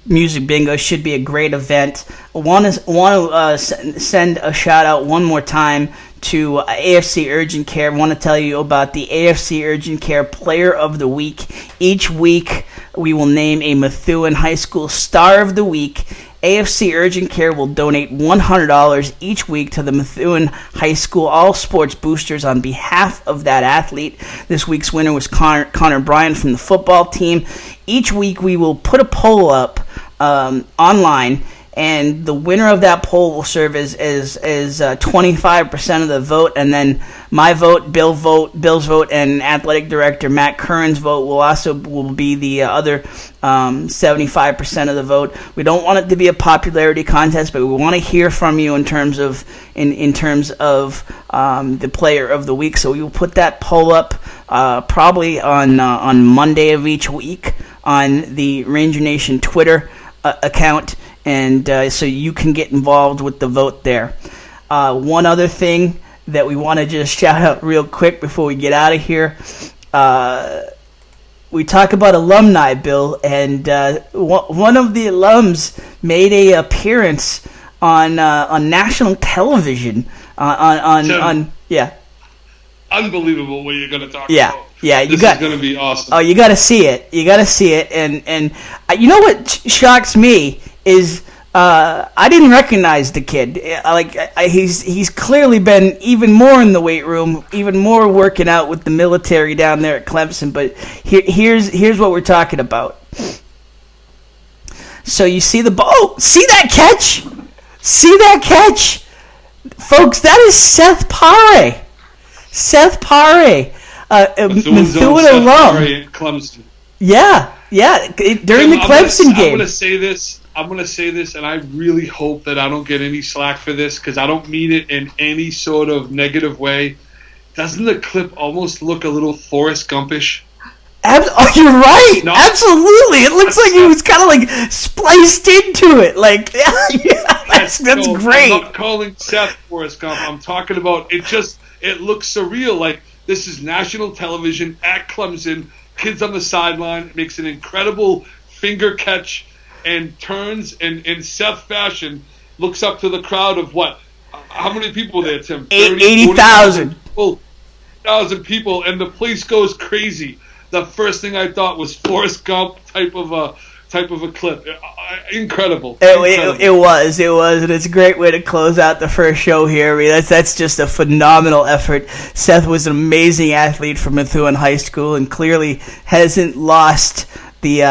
Music Bingo should be a great event. Want to send a shout out one more time to AFC Urgent Care. I want to tell you about the AFC Urgent Care Player of the Week. Each week, we will name a Methuen High School Star of the Week. AFC Urgent Care will donate $100 each week to the Methuen High School All Sports Boosters on behalf of that athlete. This week's winner was Connor Bryan from the football team. Each week, we will put a poll up online, and the winner of that poll will serve as 25% of the vote, and then my vote, Bill's vote, and athletic director Matt Curran's vote will be the other 75% of the vote. We don't want it to be a popularity contest, but we want to hear from you in terms of the player of the week. So we will put that poll up probably on Monday of each week on the Ranger Nation Twitter account. And so you can get involved with the vote there. One other thing that we want to just shout out real quick before we get out of here. We talk about alumni, Bill, and one of the alums made a appearance on national television. Yeah. Unbelievable what you're going to talk about. Yeah, this is going to be awesome. Oh, you got to see it. And you know what shocks me is I didn't recognize the kid. He's clearly been even more in the weight room, even more working out with the military down there at Clemson. But here's what we're talking about. So you see the ball. Oh, see that catch? See that catch? Folks, that is Seth Pare. Seth Pare. Methuen alum. Clemson. Yeah. During the Clemson game. I'm going to say this, and I really hope that I don't get any slack for this because I don't mean it in any sort of negative way. Doesn't the clip almost look a little Forrest Gumpish? Oh, you're right. No? Absolutely. It looks like he was kind of like spliced into it. Like, that's great. I'm not calling Seth Forrest Gump. I'm talking about it looks surreal. Like, this is national television at Clemson. Kids on the sideline. Makes an incredible finger catch and turns and in Seth fashion looks up to the crowd of what? How many people there, Tim? 80,000. 80,000 people, and the place goes crazy. The first thing I thought was Forrest Gump type of a clip. Incredible. It was, and it's a great way to close out the first show here. I mean, that's just a phenomenal effort. Seth was an amazing athlete from Methuen High School, and clearly hasn't lost the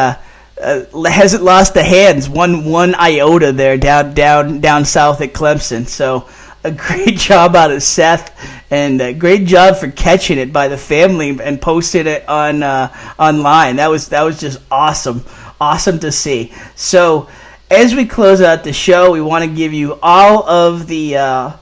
hands one iota there down south at Clemson. So a great job out of Seth, and a great job for catching it by the family and posting it on online. That was just awesome to see. So as we close out the show, we want to give you all of the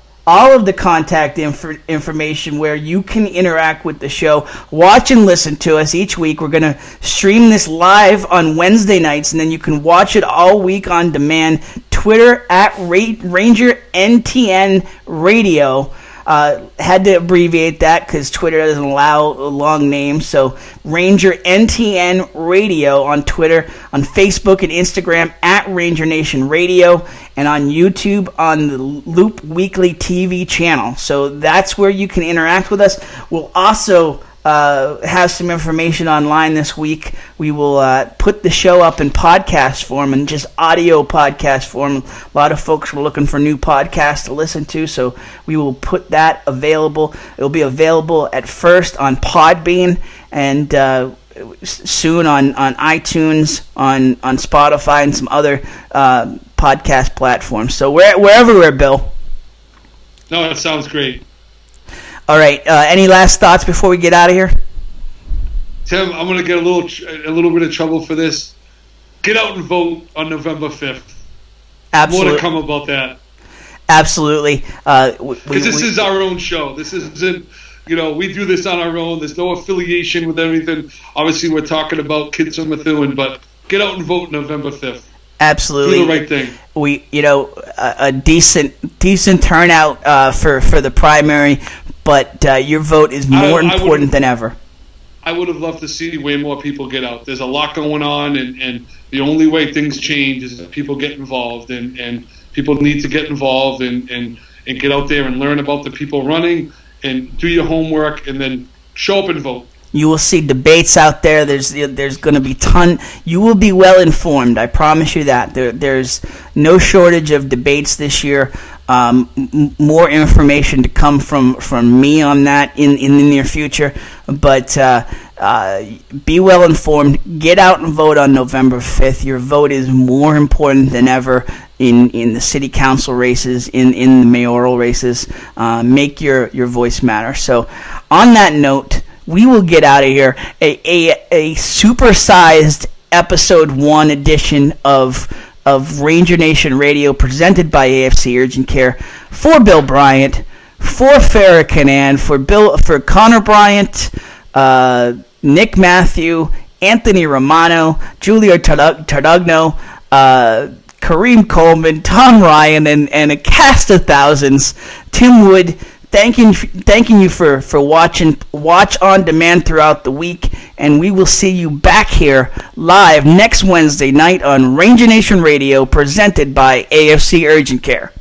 contact information where you can interact with the show, watch and listen to us each week. We're going to stream this live on Wednesday nights, and then you can watch it all week on demand. Twitter at Ranger NTN Radio. Had to abbreviate that because Twitter doesn't allow long names. So Ranger NTN Radio on Twitter, on Facebook and Instagram at Ranger Nation Radio, and on YouTube on the Loop Weekly TV channel. So that's where you can interact with us. We'll also have some information online this week. We will put the show up in podcast form and just audio podcast form. A lot of folks were looking for new podcasts to listen to, so we will put that available. It will be available at first on Podbean and soon on iTunes, on Spotify, and some other podcast platforms. So we're everywhere, Bill. No, that sounds great. All right. Any last thoughts before we get out of here? Tim, I'm going to get a little bit of trouble for this. Get out and vote on November 5th. Absolutely. More to come about that. Absolutely. Because this is our own show. This isn't, we do this on our own. There's no affiliation with anything. Obviously, we're talking about kids from Methuen, but get out and vote November 5th. Absolutely. Do the right thing. We, a decent turnout for the primary. but your vote is more important than ever. I would have loved to see way more people get out. There's a lot going on, and the only way things change is that people get involved, and people need to get involved and get out there and learn about the people running and do your homework and then show up and vote. You will see debates out there. There's going to be you will be well informed. I promise you that. There's no shortage of debates this year. More information to come from me on that in the near future. But be well informed. Get out and vote on November 5th. Your vote is more important than ever in the city council races, in the mayoral races. Make your voice matter. So on that note, we will get out of here. A supersized episode 1 edition of Ranger Nation Radio presented by AFC Urgent Care. For Bill Bryant, for Farrah Canan, for Connor Bryant, Nick Matthew, Anthony Romano, Julio Tardugno, Kareem Coleman, Tom Ryan, and a cast of thousands. Tim Wood, thanking you for watching. Watch on demand throughout the week, and we will see you back here live next Wednesday night on Ranger Nation Radio, presented by AFC Urgent Care.